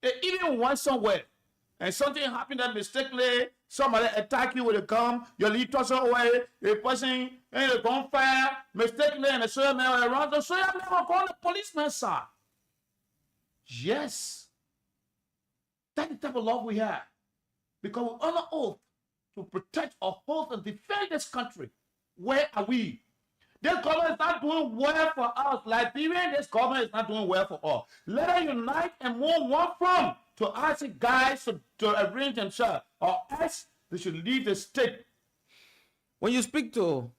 They even went somewhere and something happened that mistakenly somebody attack you with a gun, your lead toss away, a person in a gunfire, mistakenly, and the soldier man will run. The soldier man will go on the policeman's side. Yes. That's the type of love we have. Because we're on an oath to protect our oath and defend this country. Where are we? This government is not doing well for us. Liberia, this government is not doing well for us. Let us unite and move one front to ask guys to arrange themselves, or else they should leave the state. When you speak to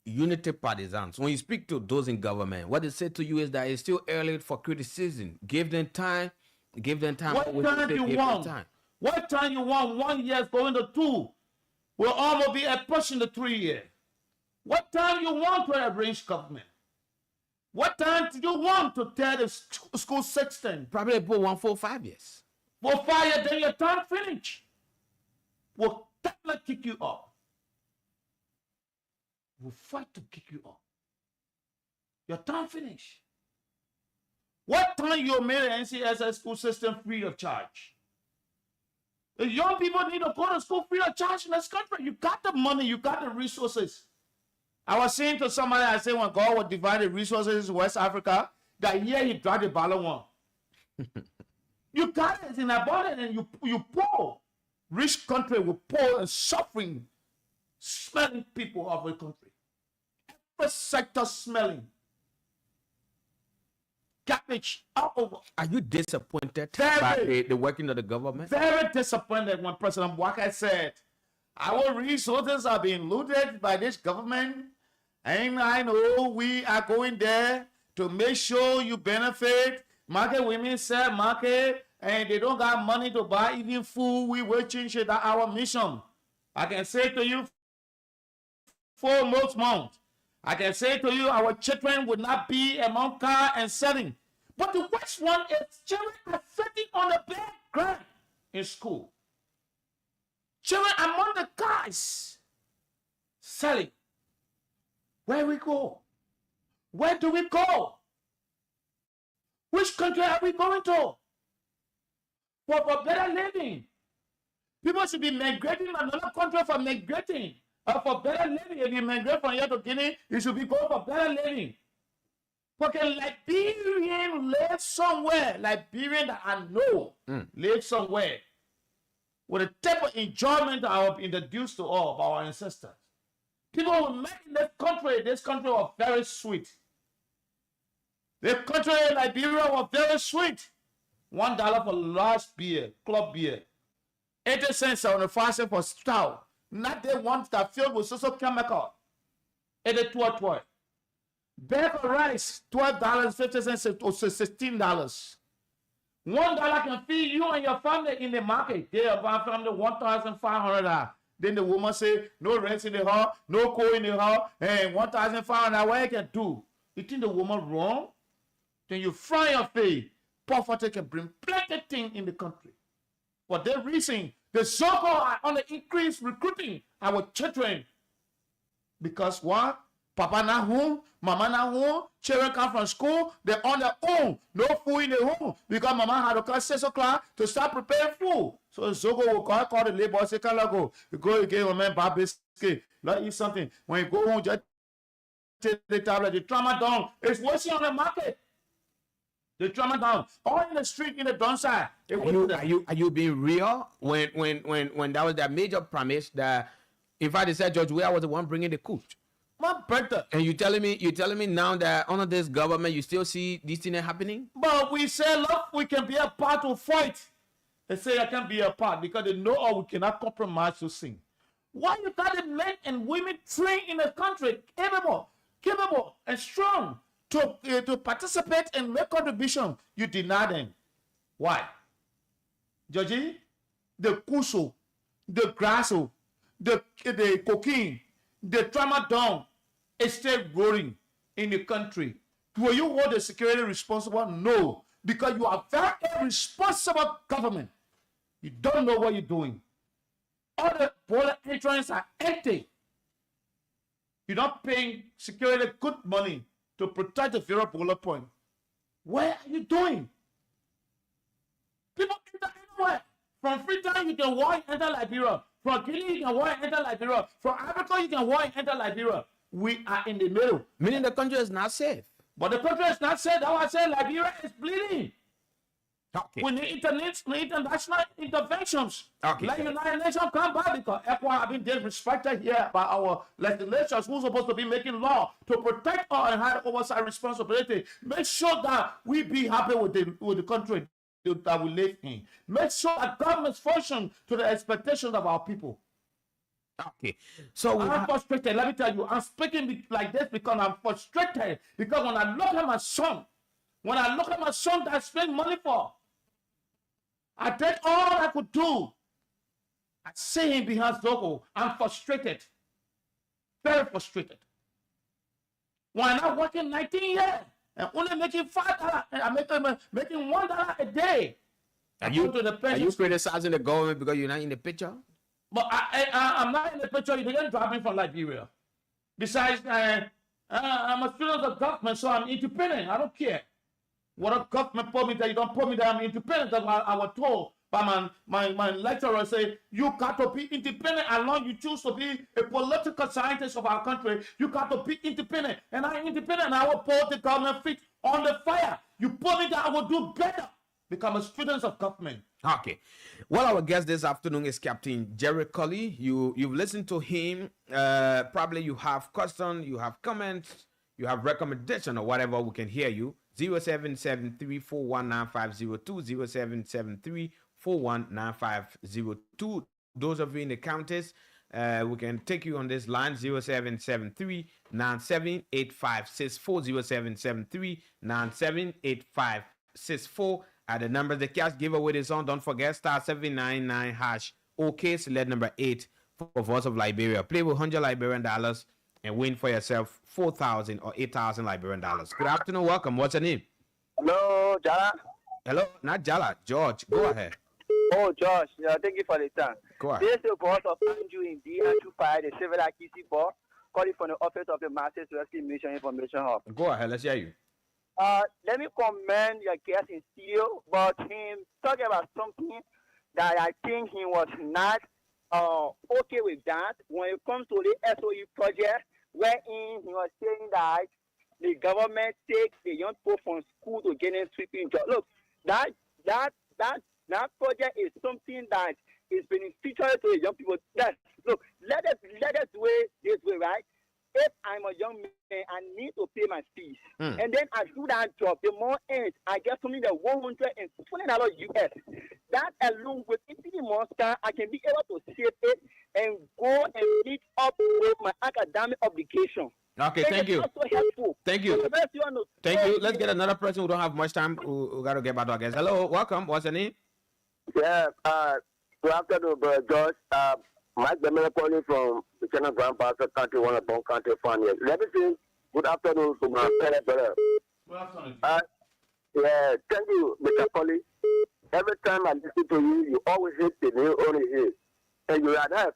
unity partisans, when you speak to those in government, what they say to you is that it's still early for criticism. Give them time. Give them time. What time you want? What time you want? 1 year is going to 2. We'll almost be approaching the 3 years. What time you want to arrange government? What time do you want to tell the school system? Probably about 1 4 5 years. For 5 years, then your time finish. We'll definitely kick you off. We'll fight to kick you off. Your time finish. What time you made the NCSS school system free of charge? The young people need to go to school free of charge in this country. You got the money, you got the resources. I was saying to somebody, I said when God would divide the resources in West Africa, that year he dropped the bottom one. You got it in abundance and you poor. Rich country with poor and suffering, smelling people of the country. Every sector smelling. Garbage all over. Are you disappointed by the working of the government? Very disappointed when President Walker said, our resources are being looted by this government, and I know we are going there to make sure you benefit. Market women sell market, and they don't got money to buy even food. We will change it. That's our mission. I can say to you, for most months, I can say to you, our children would not be among car and selling. But the worst one is children are sitting on the bed crying in school. Children among the guys selling. Where we go? Where do we go? Which country are we going to? For better living. People should be migrating another country for migrating. For better living. If you migrate from here to Guinea, you should be going for better living. Because Liberian live somewhere. Liberian that I know live somewhere with a type of enjoyment that I have introduced to all of our ancestors. People who met in this country was very sweet. The country in Liberia was very sweet. $1 for large beer, club beer. 80 cents on the fast for stout. Not the ones that filled with social chemical. 82 toy. Bag of rice, $12.50 to $16. $1 can feed you and your family in the market. They are family $1,500. Then the woman say, no rent in the house, no coal in the house, and $1,500. What you can do? You think the woman wrong? Then you fry your face. Poverty can bring plenty things in the country. For that reason, the so-called are on the increase recruiting our children. Because what? Papa not home, mama not home, children come from school, they're on their own. No food in the home. Because mama had to come 6 o'clock to start preparing food. So Zogo will call the labor, say, can I go? You go, you get your man, buy biscuit, let eat something. When you go home, just take the tablet, the trauma down. It's washing on the market. The trauma down. All in the street, in the downside. Are you being real? When that was that major promise that, in fact, they said George Weah was the one bringing the coup. My brother. And you telling me now that under this government you still see these things happening? But we say, look, we can be a part to fight. They say I can't be a part because they know we cannot compromise to sing. Why you got the men and women trained in the country, capable and strong to participate and make contribution? You deny them. Why? Georgie, the kuso, the grasso, the cocaine, the tramadol is still growing in the country. Will you hold the security responsible? No. Because you are very irresponsible government. You don't know what you're doing. All the border entrances are empty. You're not paying security good money to protect the Vera bullet point. What are you doing? People enter anywhere. From Freetown, you can walk enter Liberia. From Guinea, you can walk enter Liberia. From Africa, you can walk enter Liberia. We are in the middle. Meaning the country is not safe. But the country is not safe. That's why I say Liberia is bleeding. Okay. We need international interventions. Okay. Like United Nations come back because ECOWAS have been disrespected here by our legislators who's supposed to be making law to protect us and have oversight responsibility. Make sure that we be happy with the country that we live in. Make sure that governments function to the expectations of our people. Okay. So I'm frustrated. Let me tell you, I'm speaking like this because I'm frustrated. Because when I look at my son, that I spend money for, I did all I could do. I see him behind Zogo. I'm frustrated. Very frustrated. When I'm working 19 years and only making $5, and I'm making $1 a day. Are you criticizing the government because you're not in the picture? But I'm not in the picture. You didn't drive me from Liberia. Besides, I'm a student of government, so I'm independent. I don't care. What a government put me there, you don't put me there, I'm independent. That's what I was told by my lecturer. Say, you got to be independent as long as you choose to be a political scientist of our country. You got to be independent. And I'm independent, and I will put the government feet on the fire. You put me there, I will do better. Become a student of government. Okay. Well, our guest this afternoon is Captain Jerry Colley. You've listened to him. Probably you have questions, you have comments, you have recommendation or whatever. We can hear you. 0773-419-502, 0773-419-502. Those of you in the counties, we can take you on this line, 0773-978564, 0773-978564. At the number the cash giveaway is on. Don't forget, star 799 hash. OK, select number 8 for Voice of Liberia. Play with $100 Liberian dollars and win for yourself 4,000 or 8,000 Liberian dollars. Good afternoon, welcome. What's your name? Hello, Jala. Hello, not Jala, George. Go ahead. Oh, Josh, thank you for the time. Go ahead. This is the boss of Andrew in D225, the civil accusation for calling from the office of the Masters Rescue Mission Information Hub. Go ahead. Let's hear you. Let me commend your guest in studio, but him talking about something that I think he was not okay with that when it comes to the SOE project, wherein he was saying that the government takes the young people from school to get them sweeping jobs. Look, that project is something that is beneficial to the young people. Look, let us do it this way, right? If I'm a young man, I need to pay my fees, and then I do that job. The more ends, I get something that $120 US. That alone with the monster, I can be able to save it and go and meet up with my academic obligation. Okay, And thank it's you. also helpful. Thank you. So the best you want to Thank say you. Let's is- get another person who don't have much time. Who got to get back to our guest. Hello, welcome. What's your name? Yeah, good afternoon, Brother George. Mike Demele calling from the Channel Grand Pastor Country, one of Bon Country Fund. Let me say good afternoon to my fellow brother. Yeah, thank you, Mr. Colley. Every time I listen to you, you always hit the nail on the head. And you are not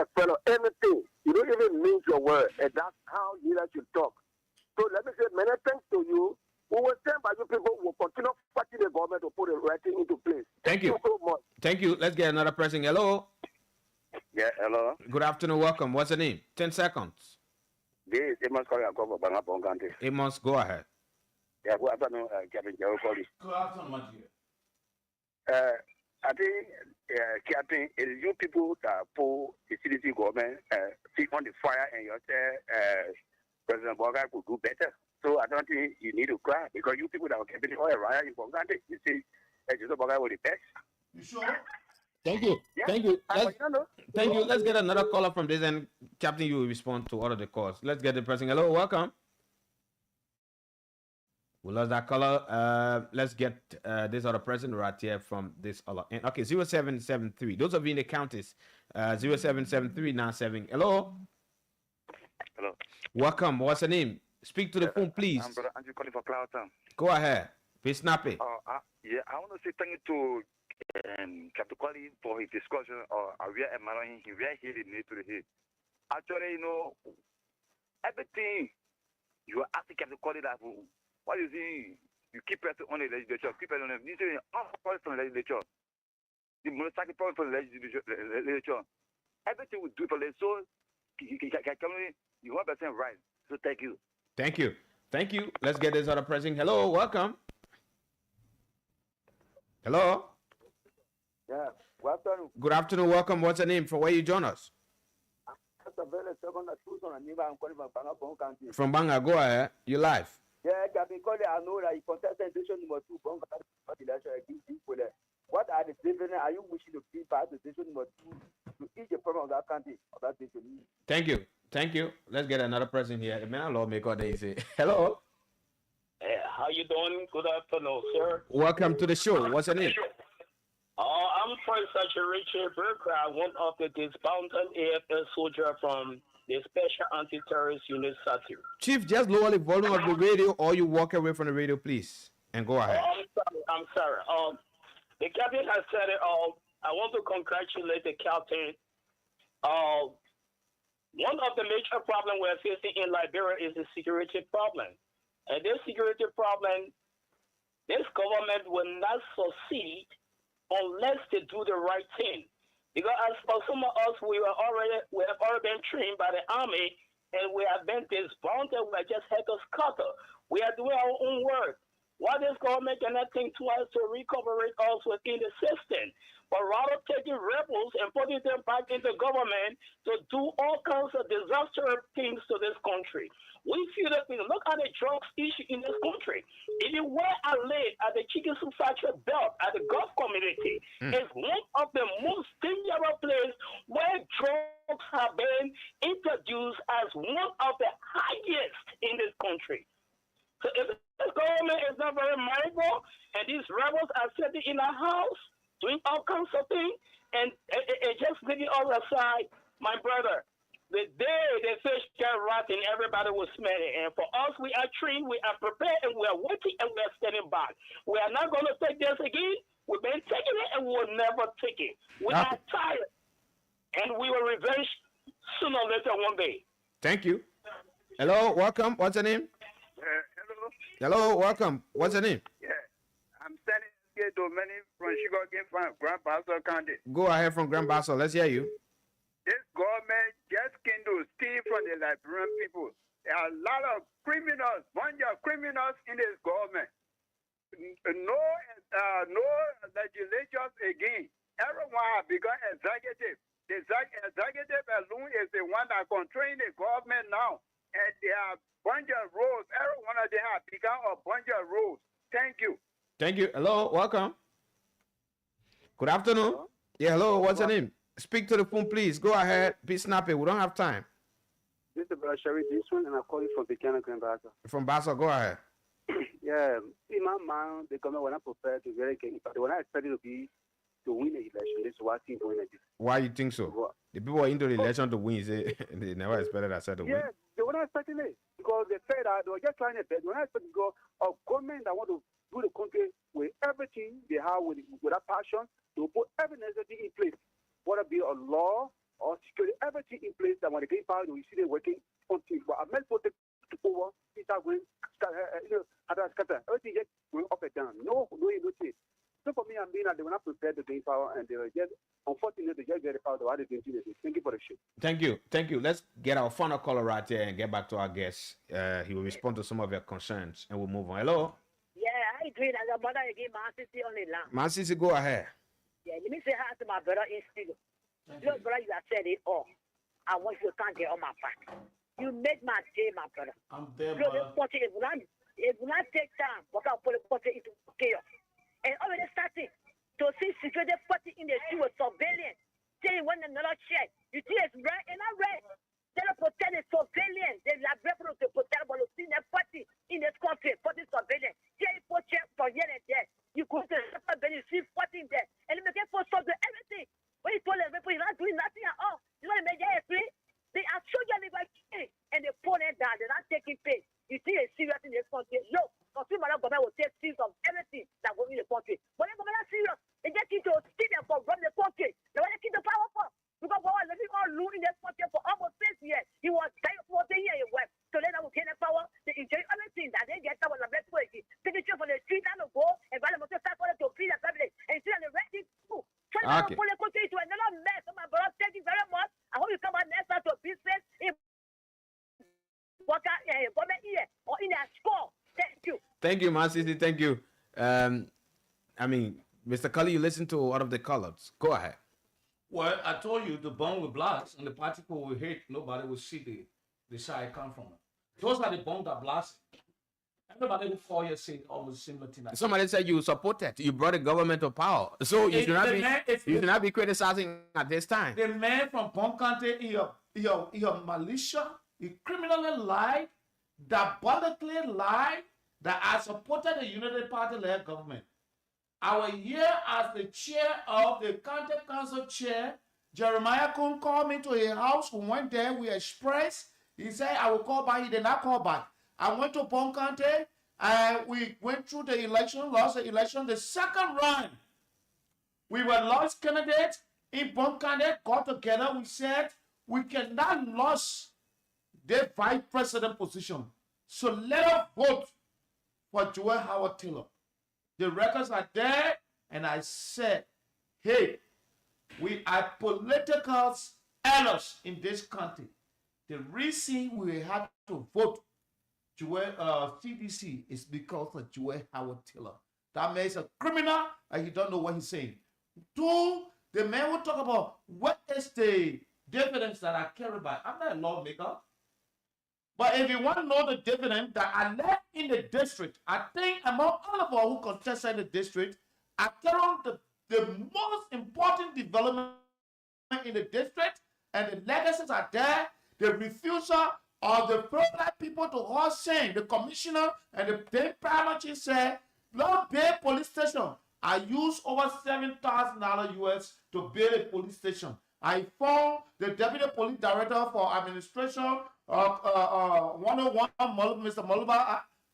a friend of anything. You don't even mean your word. And that's how leaders should talk. So let me say many thanks to you. We will stand by you people who will continue fighting the government to put the right thing into place. Thank you. so much. Thank you. Let's get another person. Hello. Yeah, hello. Good afternoon. Welcome. What's your name? 10 seconds. This is Amos calling from Bangapong County. Amos, go ahead. Yeah, good afternoon, Captain Gerald Colley. Good afternoon, my dear. I think, Captain, it is you people that pull the CDC government feet on the fire, and you say President Boga could do better. So I don't think you need to cry because you people that are keeping oil right in Bangladesh, you see, President Boga was the best. You sure? Thank you. Yeah. Thank you. But you know, Thank you. Let's get another caller from this, and Captain, you will respond to all of the calls. Let's get the person. Hello, welcome. We lost that caller. Let's get this other person right here from this other. And okay, 0773. Those of you in the counties, 077397. Hello. Hello. Welcome. What's your name? Speak to the phone, please. I'm Brother Andrew calling for Cloudtown. Go ahead. Be snappy. Yeah, I want to say thank you to Captain Colley for his discussion. We are admiring him. We are here in to the head. Actually, you know, everything you are asking Captain Colley that what you see, you keep it on the legislature, keep it on the legislature. The motorcycle problem from the legislature. Everything we do for the so you 100% right. So thank you. Thank you. Thank you. Let's get this other person. Hello, welcome. Hello. Yeah. Good afternoon. Good afternoon. Welcome. What's your name? From where you join us? I'm calling from Bangapong County. From Banga. Go ahead. You live. Yeah, Captain Colley, I know that you contested station number 2, what are the different? Are you wishing to be part of station number 2 to each problem of that country of that station? Thank you. Thank you. Let's get another person here. The man lawmaker, they say. Hello. How you doing? Good afternoon, sir. Welcome to the show. What's your name? I'm First Sergeant Richard Burkhardt, one of the dismounted AFL soldier from the Special Anti-Terrorist Unit SATU. Chief, just lower the volume of the radio, or you walk away from the radio, please, and go ahead. I'm sorry. The captain has said it all. I want to congratulate the captain. One of the major problems we're facing in Liberia is the security problem. And this security problem, this government will not succeed unless they do the right thing. Because as for some of us, we have already been trained by the army, and we have been disbanded. We are just head of scatter. We are doing our own work. Why this government cannot think twice to recover us within the system, but rather taking rebels and putting them back into government to do all kinds of disastrous things to this country. We feel that we look at the drugs issue in this country. Even where I live at the Chicken Factory Belt at the Gulf community is one of the most dangerous places where drugs have been introduced as one of the highest in this country. So if this government is not very mindful and these rebels are sitting in our house doing all kinds of things and just leaving us aside, my brother, the day the fish got rotten, everybody was smelling. And for us, we are trained, we are prepared, and we are waiting, and we are standing back. We are not going to take this again. We've been taking it, and we will never take it. We are tired, and we will revenge sooner or later one day. Thank you. Hello, welcome. What's your name? Hello. Hello, welcome. What's your name? Yeah, I'm standing here to many from Sugarcane Farm, Grand Bassa County. Go ahead from Grand Bassa. Let's hear you. This government just came to steal from the Liberian people. There are a lot of criminals, bunch of criminals in this government. No legislatures again. Everyone has become executive. The executive alone is the one that controlling the government now. And there are a bunch of roles. Every one of them have become a bunch of roles. Thank you. Thank you. Hello, welcome. Good afternoon. Hello? Yeah, hello. What's your name? Speak to the phone, please. Go ahead. Be snappy. We don't have time. This is Sherry this one, and I'm calling from Buchanan, Grand Bassa. From Bassa, go ahead. Yeah, in my mind, the government were not prepared to very get, but they were not expected to win the election. This is what I think going to do. Why you think so? The people were into the election to win, they never expected that to win. Yeah, they were not expecting it because they said that they were just trying to bet. They were not expecting to go a government that want to do the country with everything they have with that passion to put every necessity in place. Whether it be a law or security, everything in place that when they get power, you see them working on things. But I meant to take over, start going, everything just going up and down. No change. So for me, I mean that they were not prepared to gain power, and they were just, unfortunately, they just get the power. Why they didn't do this? Thank you for the show. Thank you. Let's get our final caller right here and get back to our guest. He will respond to some of your concerns, and we'll move on. Hello. Yeah, I agree. As a mother again, my sister on the line. My sister, go ahead. Yeah, let me say hi to my brother in studio. Look, brother, you have said it all. I want you to thank you on my back. You made my day, my brother. I'm there, look, this party, it will not take time, but I'll put the party into chaos. And already starting to see security party in the street with surveillance, saying when another check. You see it's right and not right. They don't protect the surveillance. They are able to protect but see the party in this country, party surveillance. Say for check for here and there. You go to the surveillance, see party there. And they make it for solve everything. When you told them people you're not doing nothing at all, you want to make it free? They are showing you the right and they pull it down. They're not taking pay. You see it's serious in this country. No, consumer government will take serious of everything that goes in the country. But the government is serious. They just need to steal them from run the country. They want to keep the power for. Because we are living all loose in this country for almost 6 years. He was dying for 40 years in West. So then I will gain the power. They enjoy everything that they get out of the black policy. Take it from the street and go and buy the motor start for them to feed their family. And see the rest is too. Try to pull the country to another mess. So my brother, thank you very much. I hope you come out next time to business. Or in a score. Thank you. Thank you, my sister. Thank you. I mean, Mr. Cully, you listen to one of the colors. Go ahead. Well, I told you the bomb with blacks and the particle will hit. Nobody will see the side I come from. Those are the bombs that blast. Everybody who 4 years say almost similar thing. Somebody said you supported. You brought the government to power. So you should not be criticizing at this time. The man from Ponkante, he a militia. He criminally lied, diabolically lied that I supported the United Party-led government. Our year as the chair of the county council chair, Jeremiah Kuhn called me to his house. We went there, we expressed. He said, I will call back. He did not call back. I went to Ponkante, and we went through the election, lost the election. The second round, we were lost candidates in Ponkante, got together. We said, we cannot lose the vice president position. So let us vote for Joel Howard Taylor. The records are there, and I said, hey, we are political errors in this country. The reason we have to vote Joel CDC is because of Joel Howard Taylor. That man is a criminal, and he don't know what he's saying. Two, the man will talk about what is the dividends that I care about. I'm not a lawmaker. But if you want to know the dividend that I left in the district, I think among all of us who contested in the district, I tell them the most important development in the district, and the legacies are there, the refusal of the pro-black people to all saying, the commissioner and the then paramount chief said, Long Bay police station, I used over $7,000 US to build a police station. I informed the Deputy Police Director for Administration, 101, Mr.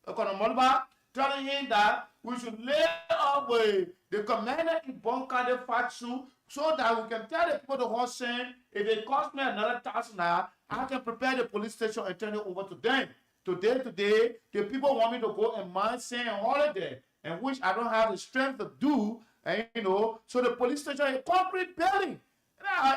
Colonel Moluba, telling him that we should lay off the commander in County Fatsu so that we can tell the people the whole saying, if it costs me another $1,000, I can prepare the police station and turn it over to them. Today, the people want me to go and mine sand holiday, and which I don't have the strength to do, and so the police station is a concrete building.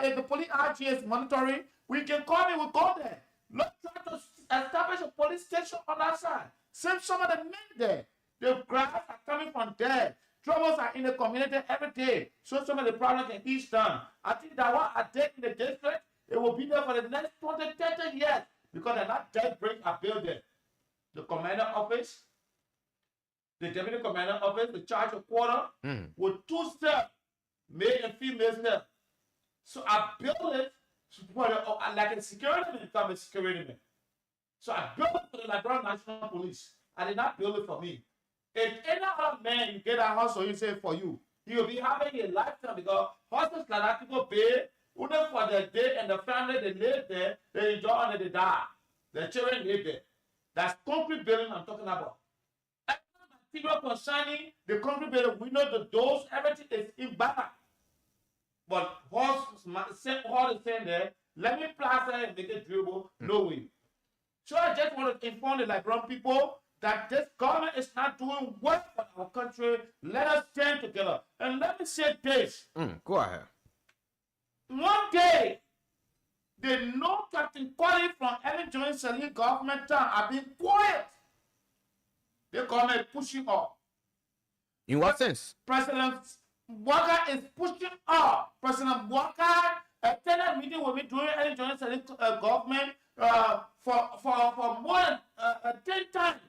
If the police RG is monitoring, we can call it, we'll go there. Let's try to establish a police station on that side. Send some of the men there. The grass are coming from there. Troubles are in the community every day. So some of the problems can ease down. I think that what I did in the district, it will be there for the next 20, 30 years. Because they're not dead bricks are built there. The commander office, the deputy commander office, the charge of quarter, with 2 steps, male and female steps. So I built it for like a security man, become a security man. So I built it for the Liberia National Police. I did not build it for me. If any other man you get a house or you say for you, he will be having a lifetime because houses like that people pay, only for the day and the family they live there, they enjoy and they die. The children live there. That's concrete building I'm talking about. Every material concerning the concrete building, we know the doors, everything is in back. But all the same there, let me plaster and make it durable, no way. So I just want to inform the Liberian people that this government is not doing well for our country. Let us stand together. And let me say this. Go ahead. One day, the no Captain Kwali from Ellen Jones Sally government town have been quiet. The government is pushing up. In what sense? President Walker is pushing up. President Walker attended a meeting with me during Ellen Jones Sally government for more than 10 times.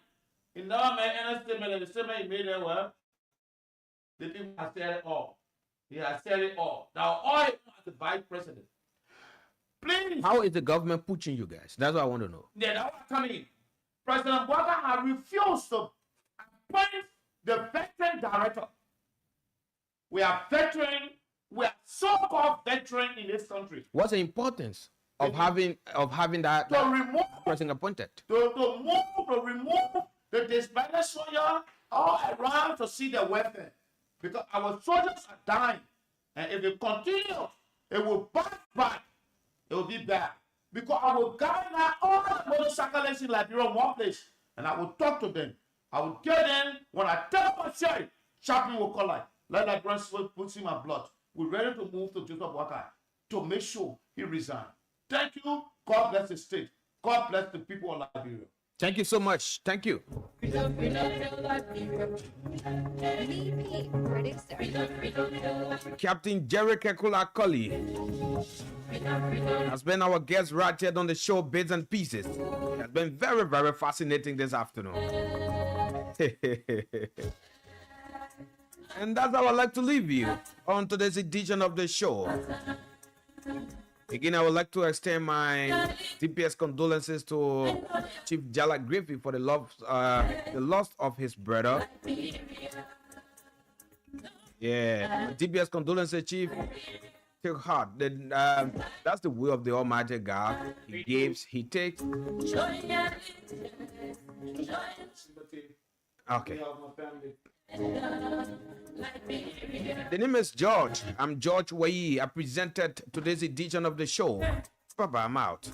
He never made any statement. The statement he made there were the people have said it all. He has said it all. Now all he wants is the vice president. Please. How is the government pushing you guys? That's what I want to know. Yeah, that's what coming in. President Walker has refused to appoint the veteran director. We are veteran. We are so-called veteran in this country. What's the importance of having that person appointed? To remove the disbanded soldier all around to see the weapon. Because our soldiers are dying. And if it continues, it will bounce back. It will be bad. Because I will gather all the motorcyclists in Liberia in one place. And I will talk to them. I will tell them, when I tell them what sheriff, Chaplain will call like, let Liberians put in my blood. We're ready to move to Joseph Walker to make sure he resigns. Thank you. God bless the state. God bless the people of Liberia. Thank you so much. Thank you. Captain Jerry Kekula Colley has been our guest right here on the show, Bits and Pieces. It has been very, very fascinating this afternoon. And that's how I'd like to leave you on today's edition of the show. Again, I would like to extend my deepest condolences to Chief Jala Griffey for the loss of his brother. Yeah, my deepest condolences, Chief. Take heart. That's the will of the Almighty God. He gives, He takes. Okay. The name is George. I'm George Wayi. I presented today's edition of the show. Bye-bye, I'm out.